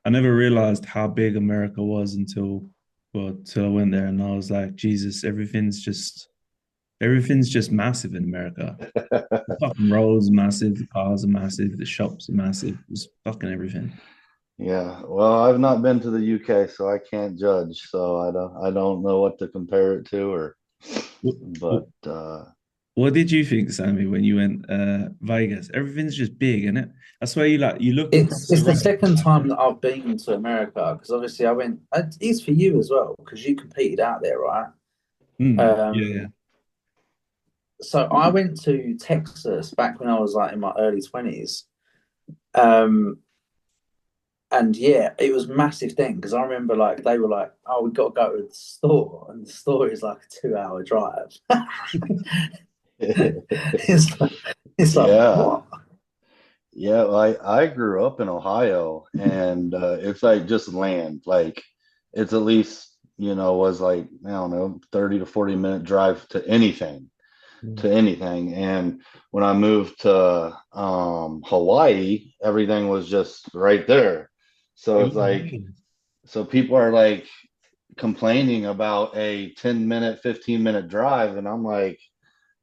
I never realized how big America was till I went there, and I was like, Jesus, everything's just massive in America. The fucking roads are massive, the cars are massive, the shops are massive. It's fucking everything. Yeah, well, I've not been to the UK, so I can't judge. So I don't know what to compare it to, or What, what, but what did you think, Sammy, when you went Vegas? Everything's just big, isn't it? That's where you look across It's the the road. second time that I've been to America because obviously I went. It's for you as well because you competed out there, right? Yeah, yeah. Um, so I went to Texas back when I was like in my early 20s. Um, and yeah, it was massive then because I remember like they were like, "Oh, we got to go to the store," and the store is like a 2 hour drive. It's like, it's like yeah, what? yeah. I grew up in Ohio, and it's like just land. Like it's at least was like I don't know 30 to 40 minute drive to anything. To anything. And when I moved to Hawaii, everything was just right there. So it's like, so people are like complaining about a 10-minute, 15-minute drive. And I'm like,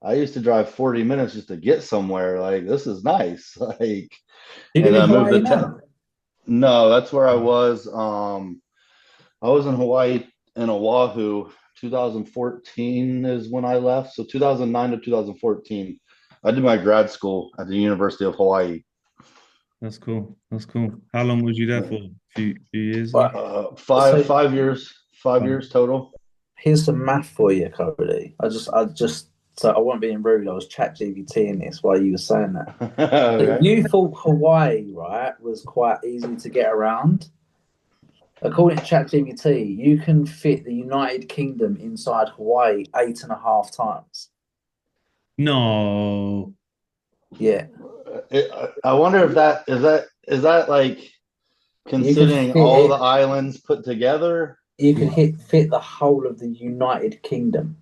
I used to drive 40 minutes just to get somewhere. Like, this is nice. Like, Do you live and in I moved Hawaii to, now? no, that's where I was. I was in Hawaii in Oahu. 2014 is when I left. So 2009 to 2014, I did my grad school at the University of Hawaii. That's cool. That's cool. How long was you there for? A few years or? But Five so 5 years, 5 years total. here's some math for you, Cody. So I wasn't being rude. I was chat GBTing this while you were saying that. So Okay. you thought Hawaii, right, was quite easy to get around. According to ChatGPT, you can fit the United Kingdom inside Hawaii 8.5 times. No. Yeah, I wonder if that is that like you could considering fit all the it. islands put together. You could fit the whole of the United Kingdom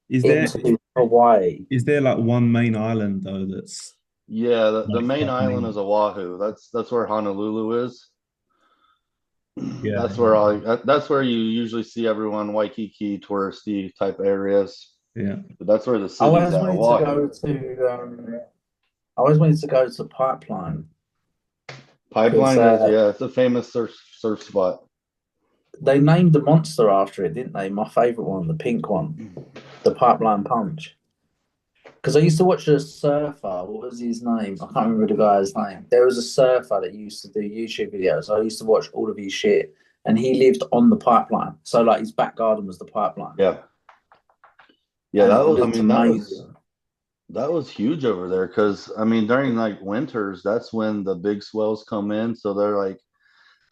Is there into Hawaii. is there like one main island though that's Yeah, the like main island fucking is Oahu. That's where Honolulu is. yeah. That's where you usually see everyone Waikiki touristy type areas. Yeah. But that's where the I city's always at, wanted to Oahu. go to. I always wanted to go to Pipeline because Pipeline is, yeah, it's a famous surf spot. they named the monster after it, didn't they? My favorite one, the pink one, the Pipeline Punch. Because I used to watch a surfer. What was his name? I can't remember the guy's name. There was a surfer that used to do YouTube videos. I used to watch all of his shit, and he lived on the pipeline. So like his back garden was the pipeline, Yeah. Yeah, and that it was, I looked mean, amazing. that was huge over there because I mean during like winters, that's when the big swells come in. So they're like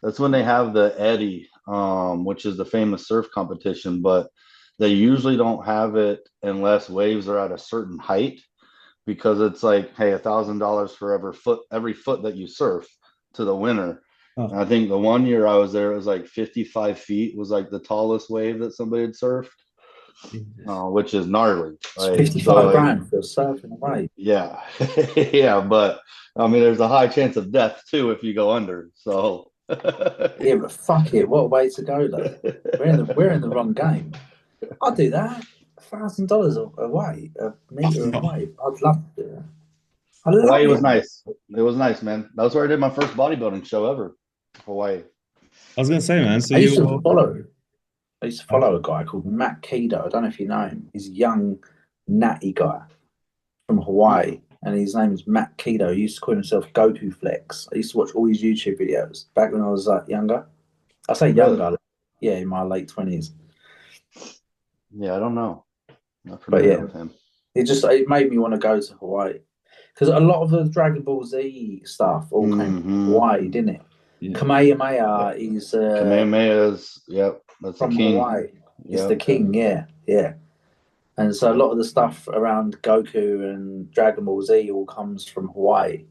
that's when they have the eddy, which is the famous surf competition, but they usually don't have it unless waves are at a certain height because it's like, hey, $1,000 for every foot that you surf to the winner. Oh, And I think the one year I was there, it was like 55 feet was like the tallest wave that somebody had surfed, Jesus. which is gnarly. It's Like, so 55 like, grand for surfing away. yeah, yeah, but I mean, there's a high chance of death too if you go under. So, Yeah, but fuck it, what a way to go though. We're in the wrong game. I'll do that. $1,000 away, a meter away. I'd love to do that. I love Hawaii was it. nice. It was nice, man. That was where I did my first bodybuilding show ever. Hawaii. I was gonna say, man, so I used to you're follow. I used to uh, follow a guy called Matt Kido. I don't know if you know him. He's a young, natty guy from Hawaii, and his name is Matt Kido. He used to call himself Goku Flex. I used to watch all his YouTube videos back when I was younger. I say Really? younger, yeah, in my late 20s. Yeah, I don't know. Not But familiar yeah, with him. it made me want to go to Hawaii because a lot of the Dragon Ball Z stuff all came from Hmm. Hawaii, didn't it? yeah. Yep. Kamehameha is Kamehameha is, yep, that's the from king. Hawaii. It's the Yep. king, yeah, yeah. And so a lot of the stuff around Goku and Dragon Ball Z all comes from Hawaii,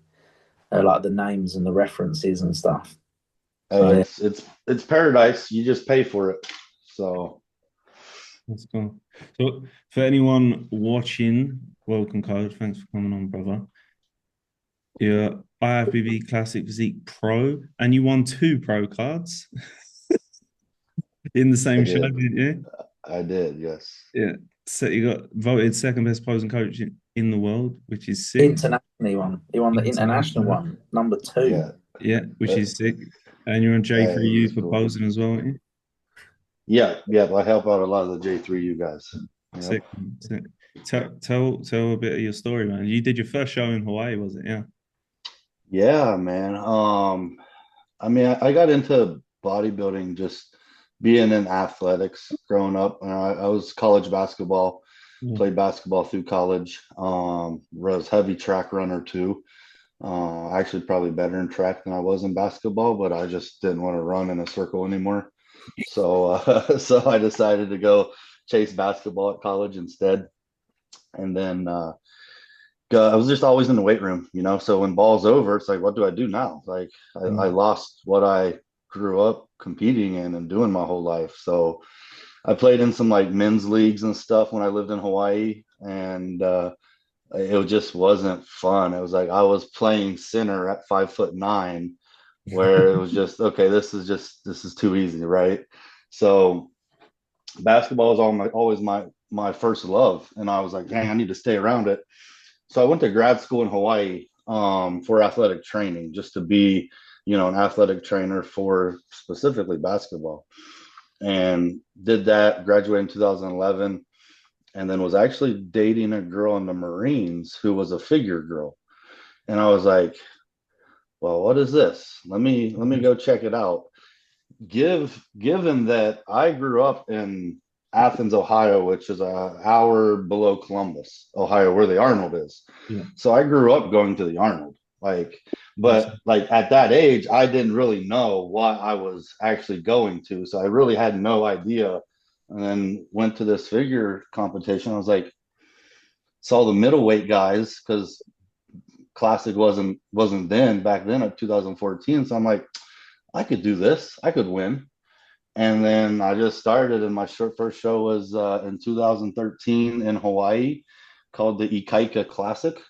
like the names and the references and stuff. Hey, So yeah, it's paradise. You just pay for it. So Let's go. So for anyone watching, welcome, Code. Thanks for coming on, brother. Your IFBB Classic Physique Pro, and you won 2 pro cards in the I same show, did. didn't you? I did. Yes. Yeah. So you got voted second best posing coach in the world, which is sick. Internationally one. He won the international International. one, number 2. Yeah. Yeah, which That, is sick. And you're on that J3U is for cool. posing as well, aren't you? Yeah. Yeah. I help out a lot of the J3U guys. Yep. Sick. Sick. Tell a bit of your story, man. You did your first show in Hawaii, was it? Yeah. Yeah, man. I mean, I got into bodybuilding just being in athletics growing up. I was college basketball, Yeah. played basketball through college. Was heavy track runner too. Actually, probably better in track than I was in basketball, but I just didn't want to run in a circle anymore. So, so I decided to go chase basketball at college instead. And then I was just always in the weight room, you know. So when ball's over, it's like, what do I do now? Like, I Mm. lost what I grew up competing in and doing my whole life. So I played in some like men's leagues and stuff when I lived in Hawaii, and it just wasn't fun. It was like I was playing center at 5'9", where it was just okay. This is too easy, right? So basketball was always my first love, and I was like, dang, I need to stay around it. So I went to grad school in Hawaii for athletic training, just to be, you know, an athletic trainer for specifically basketball, and did that. Graduated in 2011, and then was actually dating a girl in the Marines who was a figure girl, and I was like, well, what is this? Let me go check it out. Given that I grew up in Athens, Ohio, which is an hour below Columbus, Ohio, where the Arnold is. Yeah. So I grew up going to the Arnold. But like at that age, I didn't really know what I was actually going to. So I really had no idea. And then went to this figure competition. I was like, saw the middleweight guys because classic wasn't then back then at 2014. So I'm like, I could do this. I could win. And then I just started, and my first show was in 2013 in Hawaii, called the Ikaika Classic,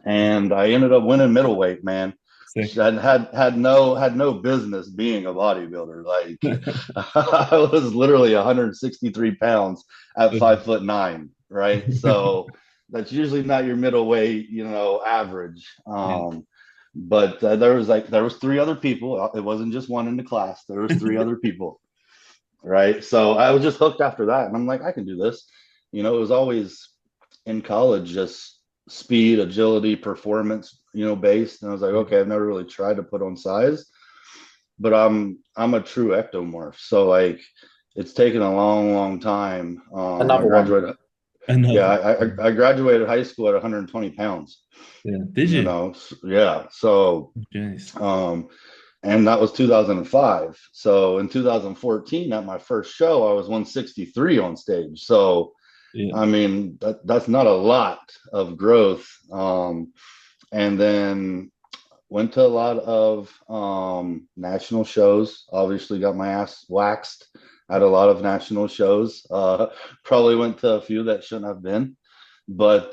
and I ended up winning middleweight. Man, Sick. had no business being a bodybuilder. Like I was literally 163 pounds at 5'9", right? So that's usually not your middleweight, you know, average. But there was 3 other people. It wasn't just one in the class. There was 3 other people, right? So I was just hooked after that, and I'm like, I can do this. You know, it was always in college just speed, agility, performance, you know, based. And I was like, okay, I've never really tried to put on size, but I'm a true ectomorph. So like, it's taken a long time. I Another one. graduated. Yeah, I graduated high school at 120 pounds. Yeah. Did You you? know, yeah. So, Jeez. and that was 2005. So in 2014, at my first show, I was 163 on stage. So, Yeah. I mean, that's not a lot of growth. And then went to a lot of national shows. Obviously, got my ass waxed at a lot of national shows. Probably went to a few that shouldn't have been, but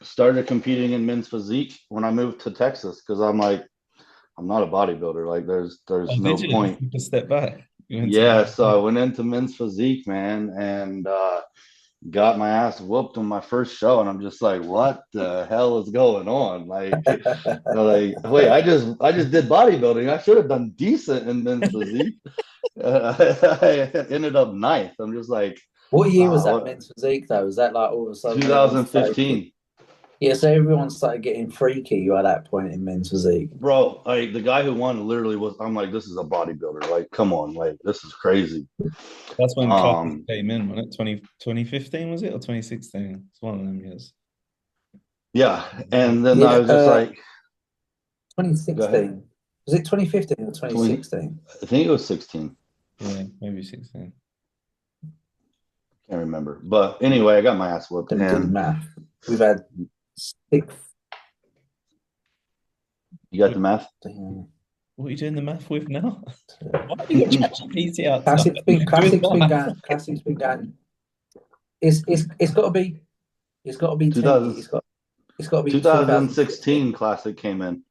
started competing in men's physique when I moved to Texas, because I'm like, I'm not a bodybuilder. Like there's no Did you? point. You step back. Yeah, so I went into men's physique, man, and got my ass whooped on my first show, and I'm just like, what the hell is going on? Like, wait, I just did bodybuilding. I should have done decent in men's physique. I ended up ninth. I'm just like, What year was that men's physique though? Was that like all of a sudden 2015? Yeah, so everyone started getting freaky at that point in men's physique. Bro, like the guy who won literally was, I'm like, this is a bodybuilder. Like, come on, like this is crazy. That's when Cody came in, wasn't it? 2015 was it, or 2016? It's one of them years. Yeah, and then I was just like, 2016. Was it 2015 or 2016? I think it was 16. Yeah, maybe 16. Can't remember. But anyway, I got my ass whooped. And math. We've had 6. You got the math? What are you doing the math with now? Why have you got ChatGPT out? Classic's been going. It's got to be. It's got to be 2000. It's got to be 2016 Classic came in.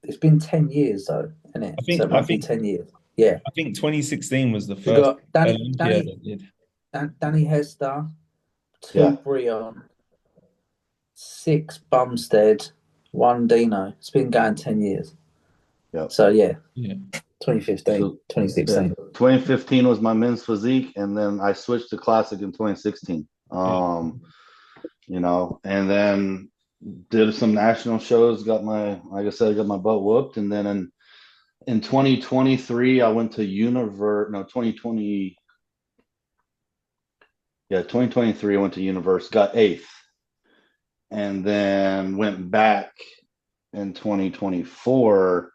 It's been 10 years though, isn't it? So it might be 10 years. Yeah. I think 2016 was the You first got Olympia that did. Danny Hester, 2 Yeah. Brion, 6 Bumstead, 1 Dino. It's been going 10 years. Yeah. So yeah. Yeah. 2015, So, 2016. Yeah, 2015 was my men's physique, and then I switched to Classic in 2016. You know, and then did some national shows, got my, like I said, got my butt whooped. And then in 2023, I went to 2020. Yeah, 2023, I went to Universe, got 8th, and then went back in 2024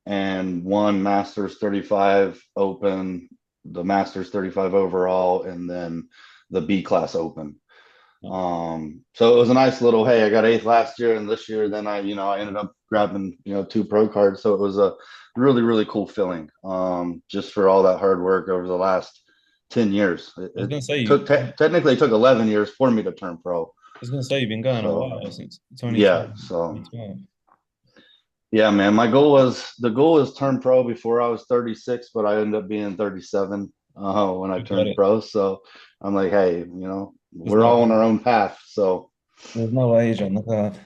and won Masters 35 Open, the Masters 35 overall, and then the B class Open. So it was a nice little, hey, I got 8th last year, and this year then I ended up grabbing 2 pro cards. So it was a really, really cool feeling, just for all that hard work over the last 10 years. Technically it took 11 years for me to turn pro. I was gonna say you've been going a while since 2012. Yeah, so yeah, man. The goal was turn pro before I was 36, but I ended up being 37 when I turned pro. So I'm like, hey, we're all on our own path. So there's no age on the card.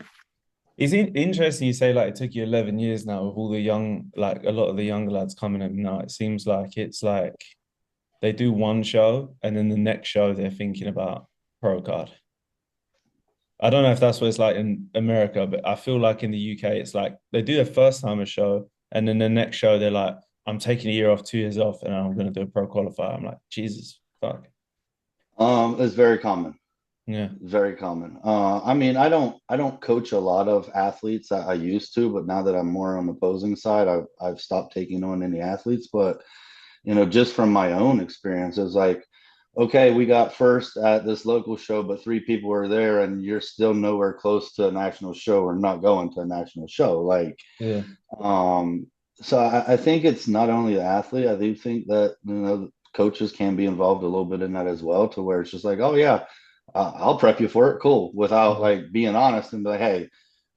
Is it interesting you say like it took you 11 years now with all the young, like a lot of the younger lads coming in now? It seems like it's like they do one show and then the next show they're thinking about pro card. I don't know if that's what it's like in America, but I feel like in the UK, it's like they do their first time a show, and then the next show they're like, I'm taking a year off, 2 years off, and I'm going to do a pro qualifier. I'm like, Jesus, fuck. It's very common. Yeah, very common. I mean, I don't coach a lot of athletes that I used to, but now that I'm more on the opposing side, I've stopped taking on any athletes. But just from my own experience, it's like, okay, we got first at this local show, but 3 people were there, and you're still nowhere close to a national show or not going to a national show. Like, yeah. So I think it's not only the athlete. I do think that coaches can be involved a little bit in that as well, to where it's just like, oh yeah, I'll prep you for it, cool, without like being honest and be like, hey,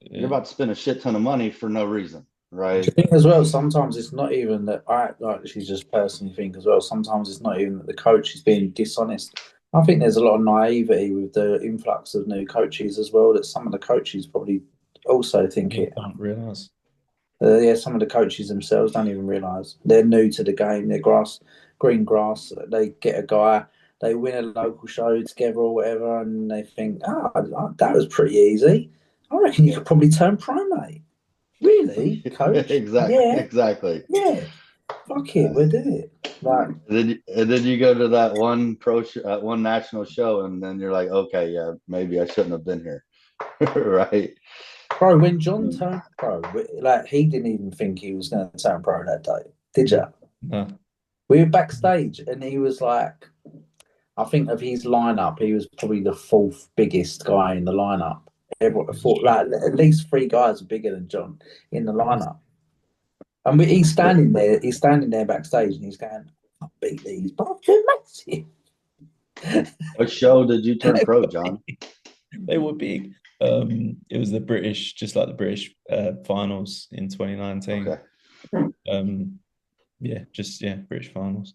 you're about to spend a shit ton of money for no reason. Right. I think as well, sometimes it's not even that I actually just personally think as well, sometimes it's not even that the coach is being dishonest. I think there's a lot of naivety with the influx of new coaches as well, that some of the coaches probably also think it. Don't realise. Some of the coaches themselves don't even realise. They're new to the game, they're green grass, they get a guy, they win a local show together or whatever, and they think, that was pretty easy. I reckon you could probably turn pro, mate. Really, coach? Exactly. Yeah. Exactly. Yeah. Fuck it, we'll do it. Like, and then you go to that one one national show, and then you're like, okay, yeah, maybe I shouldn't have been here. Right. Bro, when John turned pro, like he didn't even think he was going to turn pro that day, did you? No. We were backstage, and he was like, I think of his lineup, he was probably the 4th biggest guy in the lineup. Everyone thought like at least 3 guys are bigger than John in the lineup. And he's standing there backstage, and he's going, I'll beat these, but they're massive. What show did you turn pro, John? They were big. It was the British, just like the British finals in 2019. Okay. British finals.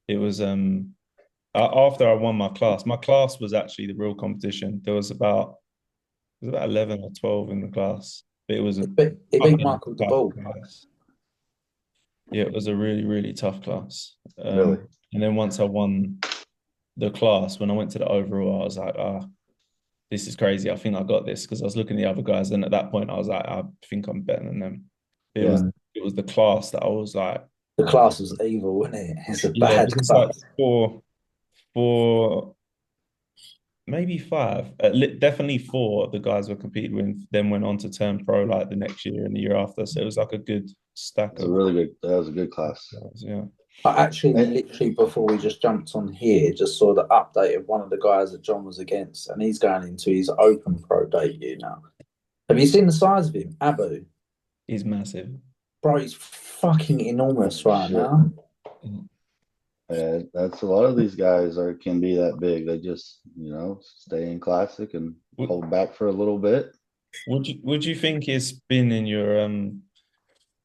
It was after I won my class. My class was actually the real competition. There was about 11 or 12 in the class. But it was a big Michael the Ball class. Yeah, it was a really, really tough class. Really? And then once I won the class, when I went to the overall, I was like, this is crazy. I think I got this, because I was looking at the other guys, and at that point I was like, I think I'm better than them. It was the class that I was like, the class was evil, wasn't it? It's a bad class. Like four, maybe 5, definitely 4 of the guys were competing with then went on to turn pro like the next year and the year after. So it was like a good stack. That was a good class. Yeah. I actually literally before we just jumped on here, just saw the update of one of the guys that John was against, and he's going into his open pro debut now. Have you seen the size of him, Abu? He's massive. Bro, he's fucking enormous right now. That's a lot of these guys can be that big. They just, stay in classic and Would, hold back for a little bit. would you think it's been in your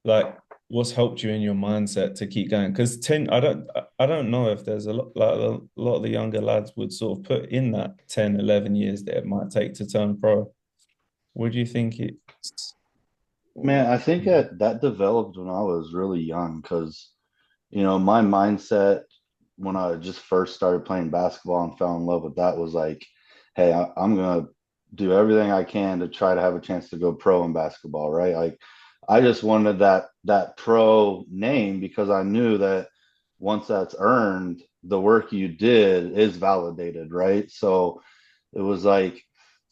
like what's helped you in your mindset to keep going? Because 10, I don't know if there's a lot of the younger lads would sort of put in that 10, 11 years that it might take to turn pro. What do you think it's Man, I think that developed when I was really young because, my mindset when I just first started playing basketball and fell in love with that was like, hey, I'm gonna do everything I can to try to have a chance to go pro in basketball, right? Like I just wanted that pro name because I knew that once that's earned, the work you did is validated, right? So it was like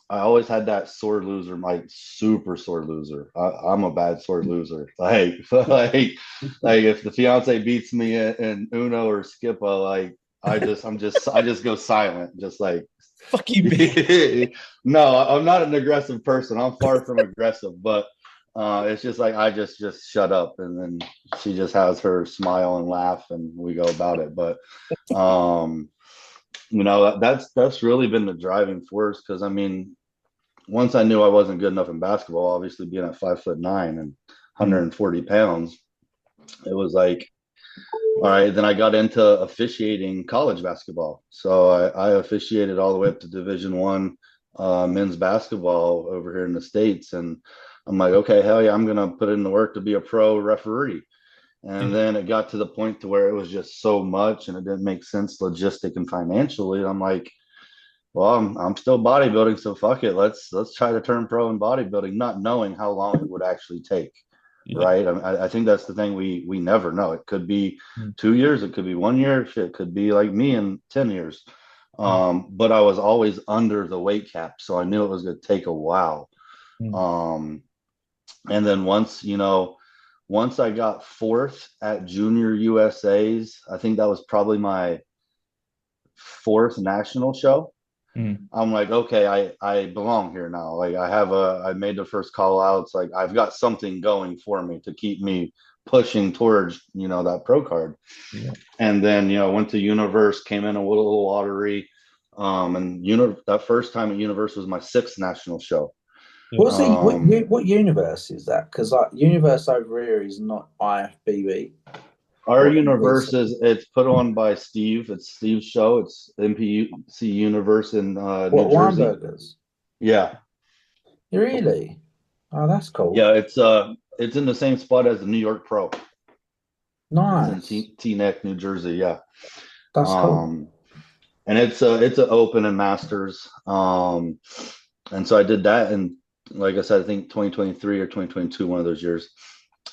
I always had that sore loser, like super sore loser. I'm a bad sore loser. Like if the fiance beats me in Uno or Skippo, like I just go silent, just like fuck you, bitch. no, I'm not an aggressive person. I'm far from aggressive, but it's just like I just shut up, and then she just has her smile and laugh, and we go about it. But that's really been the driving force because I mean once I knew I wasn't good enough in basketball, obviously being at 5'9" and 140 pounds, it was like, all right, then I got into officiating college basketball. So I officiated all the way up to Division I men's basketball over here in the States. And I'm like, okay, hell yeah, I'm going to put in the work to be a pro referee. And then it got to the point to where it was just so much and it didn't make sense logistic and financially. I'm like, well, I'm still bodybuilding, so fuck it. Let's try to turn pro in bodybuilding, not knowing how long it would actually take. Yeah. Right. I think that's the thing we never know. It could be 2 years, it could be 1 year, it could be like me in 10 years. But I was always under the weight cap, so I knew it was going to take a while. And then once I got fourth at Junior USA's, I think that was probably my fourth national show. I'm like, okay, I belong here now. Like I made the first call outs. Like I've got something going for me to keep me pushing towards, that pro card. Yeah. And then, went to Universe, came in a little lottery. And that first time at Universe was my sixth national show. What's what universe is that? Because like universe over here is not IFBB. Our universe it's put on by Steve. It's Steve's show. It's MPC Universe in New Jersey. Weinbergers? Yeah. Really? Oh, that's cool. Yeah, it's in the same spot as the New York Pro. Nice. It's in Teaneck, New Jersey. Yeah. That's cool. And it's an open and masters. And so I did that, and like I said, I think 2023 or 2022, one of those years,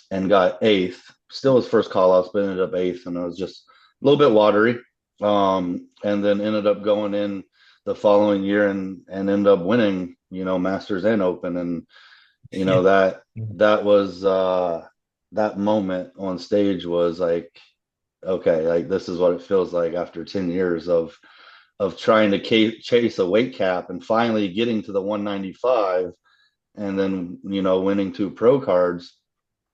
and got eighth. Still his first call outs, but ended up eighth, and it was just a little bit watery. And then ended up going in the following year and ended up winning, Masters and Open. And that was that moment on stage was like, okay, like this is what it feels like after 10 years of trying to chase a weight cap and finally getting to the 195 and then winning 2 pro cards.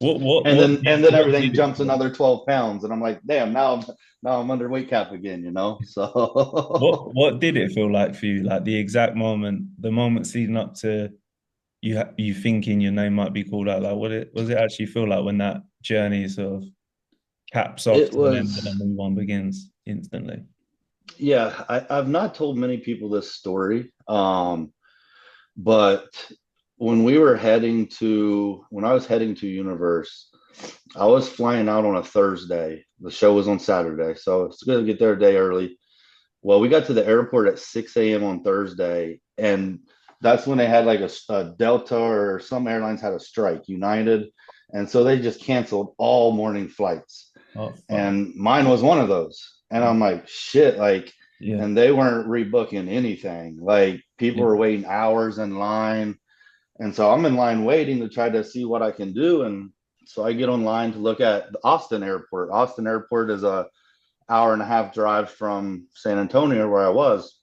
And then everything jumps another 12 pounds, and I'm like, damn, now I'm under weight cap again, So what did it feel like for you? Like the exact moment, the moments leading up to you thinking your name might be called out. Like what does it actually feel like when that journey sort of caps off and then the move on begins instantly? Yeah, I've not told many people this story, but when I was heading to Universe, I was flying out on a Thursday. The show was on Saturday, so it's good to get there a day early. Well, we got to the airport at 6 a.m. on Thursday, and that's when they had like a Delta or some airlines had a strike, United, and so they just canceled all morning flights. And mine was one of those. And I'm like, shit, like, and they weren't rebooking anything. Like people were waiting hours in line. And so I'm in line waiting to try to see what I can do. And so I get online to look at the Austin Airport. Austin Airport is a hour-and-a-half drive from San Antonio where I was.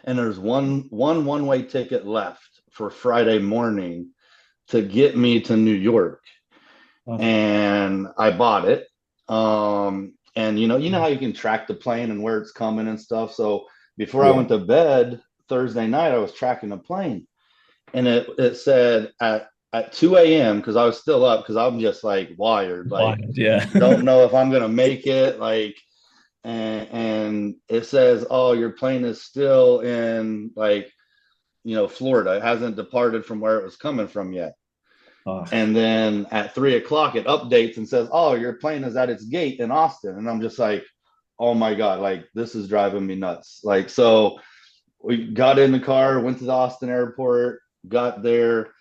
And there's one-way ticket left for Friday morning to get me to New York. And I bought it. And you know how you can track the plane and where it's coming and stuff. So before I Yeah. went to bed Thursday night, I was tracking the plane, and it said at 2 a.m. because I was still up because I'm just like wired, like Wild, yeah. don't know if I'm gonna make it, like, and it says, oh, your plane is still in, like, Florida. It hasn't departed from where it was coming from yet. Oh, And then at 3 o'clock, it updates and says, oh, your plane is at its gate in Austin. And I'm just like, oh my God, like this is driving me nuts. Like, so we got in the car, went to the Austin airport, got there.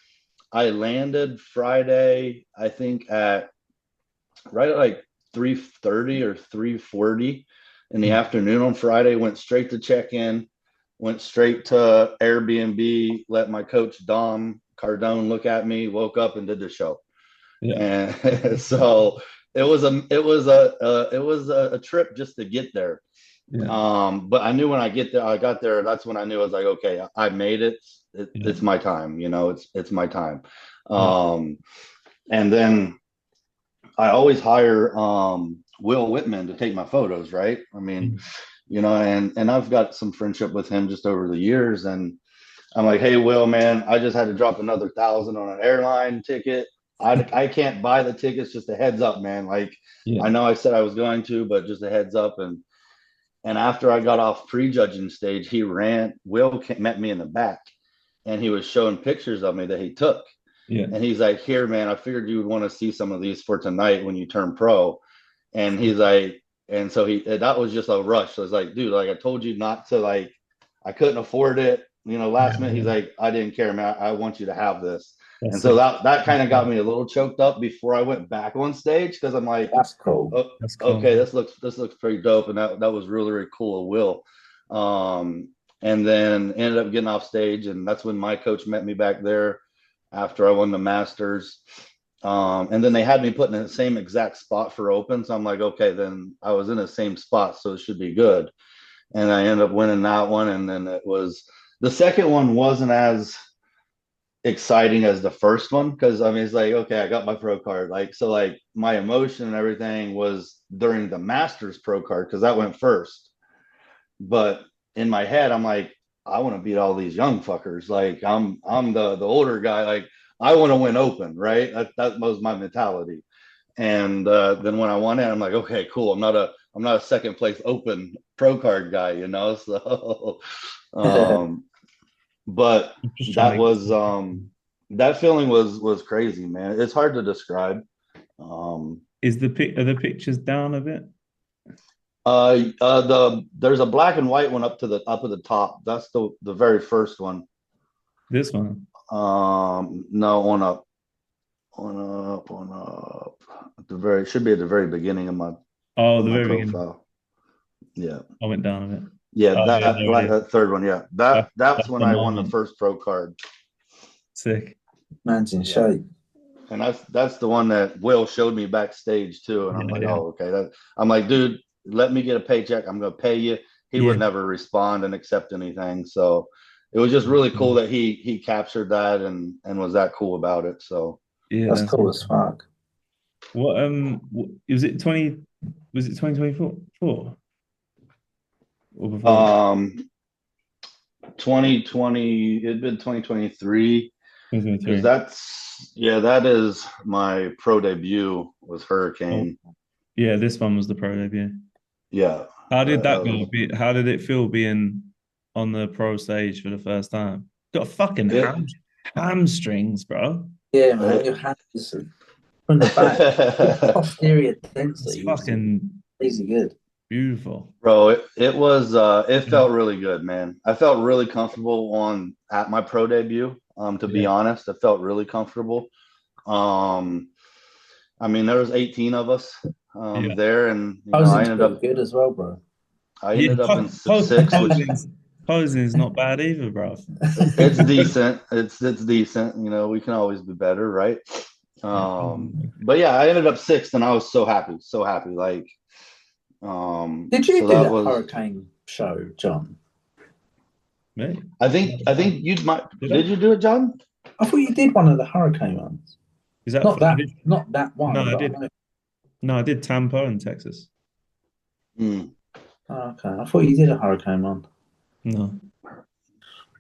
I landed Friday, I think at right at like 3:30 or 3:40 in the afternoon on Friday, went straight to check in, went straight to Airbnb, let my coach Dom Cardone look at me, woke up and did the show. yeah. And so it was a trip just to get there. Yeah. But I knew when I got there, that's when I knew. I was like, okay, I made it. It's my time, it's my time. And then I always hire Will Whitman to take my photos, right? I mean, and I've got some friendship with him just over the years. And I'm like, hey, Will, man, I just had to drop another 1,000 on an airline ticket. I can't buy the tickets, just a heads up, man. Like, Yeah. I know I said I was going to, but just a heads up. And after I got off prejudging stage, Will met me in the back, and he was showing pictures of me that he took. Yeah. And he's like, here, man, I figured you would want to see some of these for tonight when you turn pro. And he's like, and so that was just a rush. So I was like, dude, like I told you not to, like, I couldn't afford it. Last minute, he's like, I didn't care, man. I want you to have this. That's And so sick. that kind of got me a little choked up before I went back on stage, because I'm like, That's cool. oh, That's cool. okay, this looks pretty dope. And that was really, really cool of Will. And then ended up getting off stage, and that's when my coach met me back there after I won the Masters. And then they had me put in the same exact spot for open. So I'm like, okay, then I was in the same spot, so it should be good. And I ended up winning that one. And then the second one wasn't as exciting as the first one, because I mean, it's like, okay, I got my pro card. Like, so like my emotion and everything was during the Masters pro card, because that went first. But in my head, I'm like, I want to beat all these young fuckers. Like, I'm the older guy. Like, I want to win open, right? That was my mentality. And then when I won it, I'm like, okay, cool. I'm not a second place open pro card guy, So, but that feeling was crazy, man. It's hard to describe. Are the pictures down a bit? There's a black and white one up at the top. That's the very first one. This one? No, one up. It should be at the very beginning of my the my very profile. Beginning. Yeah. I went down a bit. Yeah, that third one. Yeah, that's when I won the first pro card. Sick. Man's in shape. And that's the one that Will showed me backstage too. And I'm like, oh, okay. I'm like, dude, let me get a paycheck. I'm gonna pay you. He would never respond and accept anything. So it was just really cool that he captured that and was that cool about it. So that's cool as fuck. What was it 2024? Or before? 2020, it'd been 2023. 2023. That is my pro debut was Hurricane. Yeah, this one was the pro debut. Yeah. How did that go? How did it feel being on the pro stage for the first time? Got fucking hamstrings, bro. Yeah, man, your hands from the back, posterior density. It's fucking easy good. Beautiful, bro. It was it felt really good, man. I felt really comfortable at my pro debut. To be honest, I felt really comfortable. I mean, there was 18 of us there, and I ended up good as well, bro. I ended up in sixth. Posing is not bad either, bro. It's decent. It's decent. We can always be better, right? But yeah, I ended up sixth, and I was so happy. Like, did you do that Hurricane show, John? Me? I think you might. Did you do it, John? I thought you did one of the Hurricane ones. Is that not that one? No, I did. No, I did Tampa in Texas. Mm. Oh, okay. I thought you did a hurricane one. No.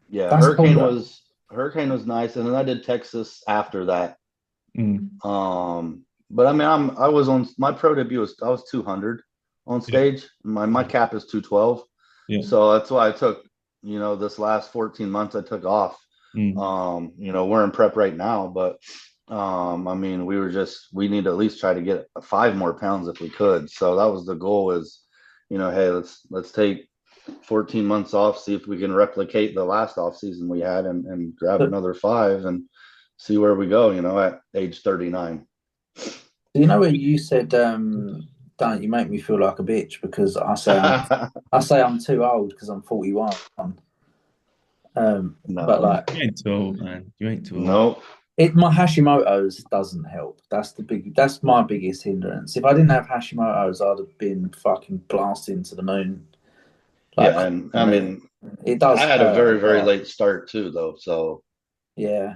Yeah, That's cool though. Hurricane was nice, and then I did Texas after that. Mm. But I mean, I was on my pro debut was I was 200 on Yeah. stage. My cap is 212, Yeah. so that's why I took this last 14 months I took off. Mm. We're in prep right now, but I mean, we need to at least try to get 5 more pounds if we could. So that was the goal is, hey, let's take 14 months off, see if we can replicate the last off season we had and grab But another 5 and see where we go, at age 39. you know where you said, "Don't you make me feel like a bitch," because I say I'm too old because I'm 41. But No, like You ain't too old, man. You ain't too old. no, my Hashimoto's doesn't help. That's my biggest hindrance. If I didn't have Hashimoto's, I'd have been fucking blasting to the moon. Like, yeah, and I mean, it does I had a hurt very, a very lot. late start too, though. So Yeah.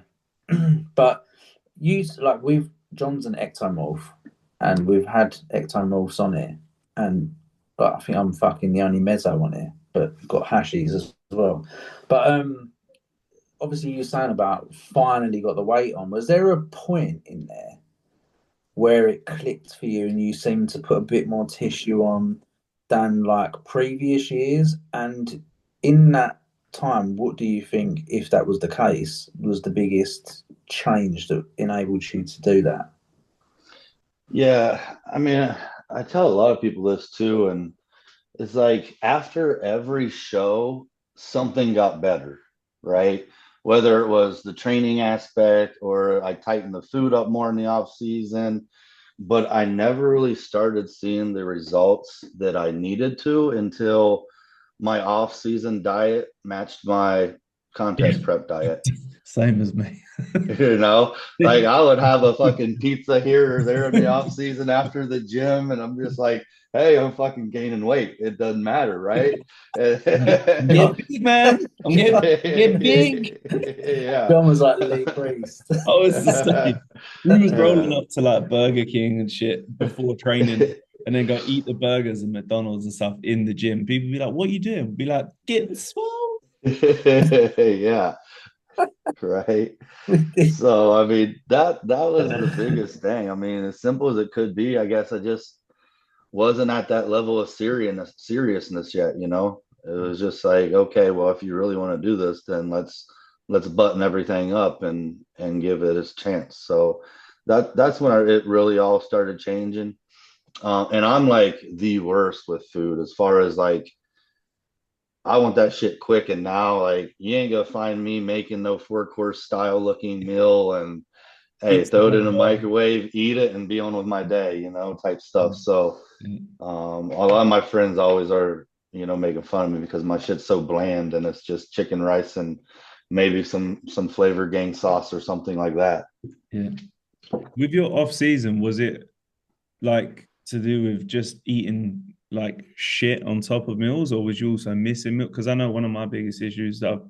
But we've John's an ectomorph and we've had ectomorphs on it, but I think I'm fucking the only meso on it, but got hashies as well. But obviously you're saying about finally got the weight on. Was there a point in there where it clicked for you and you seemed to put a bit more tissue on than like previous years? And in that time, what do you think, if that was the case, was the biggest change that enabled you to do that? yeah, I mean, I tell a lot of people this too, and it's like after every show, something got better, right? Whether it was the training aspect or I tightened the food up more in the off season, but I never really started seeing the results that I needed to until my off season diet matched my Yeah. contest prep diet. Same as me. Like I would have a fucking pizza here or there in the off season after the gym, and I'm just like, hey, I'm fucking gaining weight. It doesn't matter, right? I'm getting big, man. I'm getting big. Yeah. John was like Lee Priest. I was the same. We was rolling up to like Burger King and shit before training and then go eat the burgers and McDonald's and stuff in the gym. People be like, what are you doing? Be like, getting swole. Yeah, right. So I mean that was the biggest thing. I mean, as simple as it could be, I guess I just wasn't at that level of seriousness yet. It was just like, okay, well, if you really want to do this, then let's button everything up and give it its chance. So that's when it really all started changing. And I'm like the worst with food as far as like I want that shit quick and now. Like you ain't gonna find me making no 4 course style looking meal and hey, Pizza throw it in the burger. microwave, eat it, and be on with my day, type stuff. So a lot of my friends always are, making fun of me because my shit's so bland and it's just chicken rice and maybe some flavor gang sauce or something like that. Yeah. With your off season, was it like to do with just eating like shit on top of meals, or was you also missing meal? Because I know one of my biggest issues that I've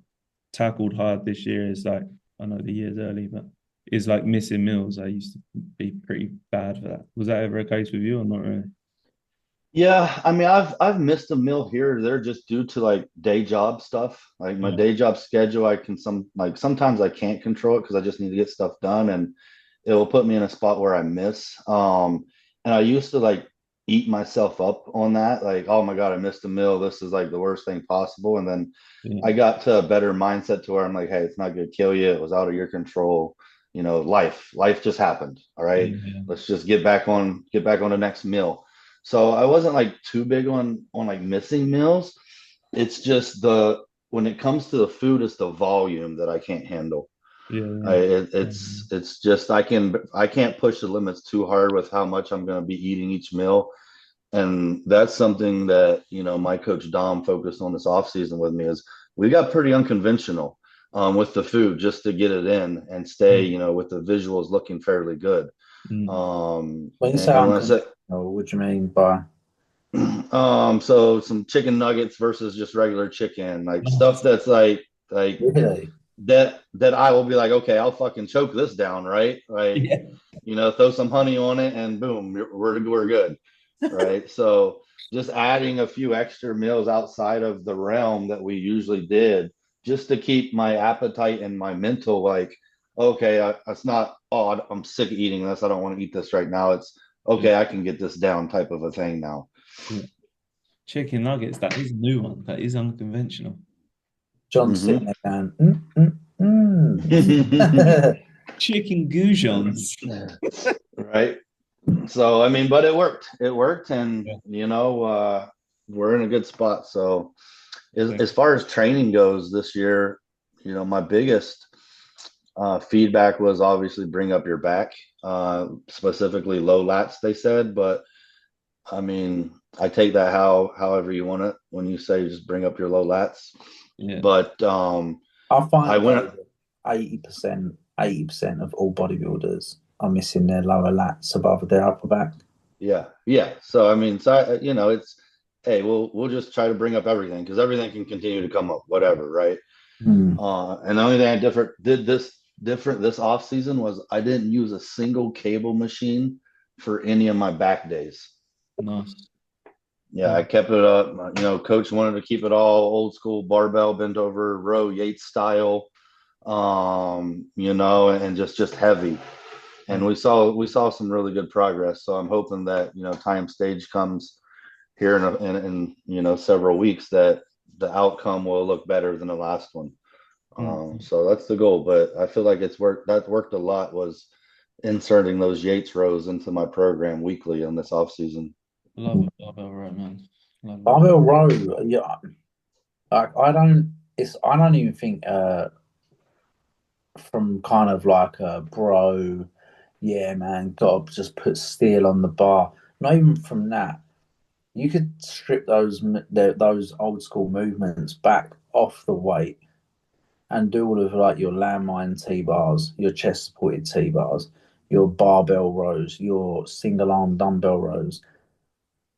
tackled hard this year is like, I know the year's early, but is like missing meals. I used to be pretty bad for that. Was that ever a case with you or not really? Yeah, I mean, I've missed a meal here or there just due to like day job stuff. Like my Yeah. day job schedule, I can sometimes I can't control it because I just need to get stuff done, and it will put me in a spot where I miss. And I used to like eat myself up on that, like, oh my God, I missed a meal. This is like the worst thing possible. And then Yeah. I got to a better mindset to where I'm like, hey, it's not gonna kill you. It was out of your control. Life just happened. All right. Yeah. Let's just get back on the next meal. So I wasn't like too big on like missing meals. It's just the when it comes to the food, it's the volume that I can't handle. Yeah. I, Yeah. it, it's just I can't push the limits too hard with how much I'm going to be eating each meal, and that's something that my coach Dom focused on this off season with me is we got pretty unconventional with the food just to get it in and stay with the visuals looking fairly good. Mm. When you say And when I say unconventional, what do you mean by? so some chicken nuggets versus just regular chicken, like stuff that's like Really? that I will be like, okay, I'll fucking choke this down, right? Like, Yeah. throw some honey on it and boom, we're good. right? So just adding a few extra meals outside of the realm that we usually did, just to keep my appetite and my mental like, okay, it's not, oh, I'm sick of eating this. I don't want to eat this right now. It's Yeah, okay, I can get this down type of a thing now. yeah. Chicken nuggets, that is a new one. That is unconventional. John's Hmm. sitting there going, mm. Chicken goujons. Right. So I mean, but it worked. It worked, and Yeah, we're in a good spot. So yeah. as far as training goes this year, my biggest feedback was obviously bring up your back, specifically low lats, they said. But I mean, I take that however you want it when you say just bring up your low lats. Yeah. But I I find went, though that 80% of all bodybuilders are missing their lower lats above their upper back. yeah, yeah. So I mean, it's hey, we'll just try to bring up everything because everything can continue to come up, whatever, right? Mm. And the only thing I different this off season was I didn't use a single cable machine for any of my back days. Nice. Yeah, I kept it up. Coach wanted to keep it all old school barbell bent over row Yates style, and just heavy. And we saw some really good progress. So I'm hoping that time stage comes here in several weeks that the outcome will look better than the last one. Mm. So that's the goal. But I feel like it's worked. That worked a lot was inserting those Yates rows into my program weekly on this off season. Love a barbell row, man. Love it. Barbell row, yeah. Like I don't even think from kind of like a bro, yeah, man, gotta just put steel on the bar. Not even from that. You could strip those old school movements back off the weight and do all of like your landmine T bars, your chest supported T bars, your barbell rows, your single arm dumbbell rows.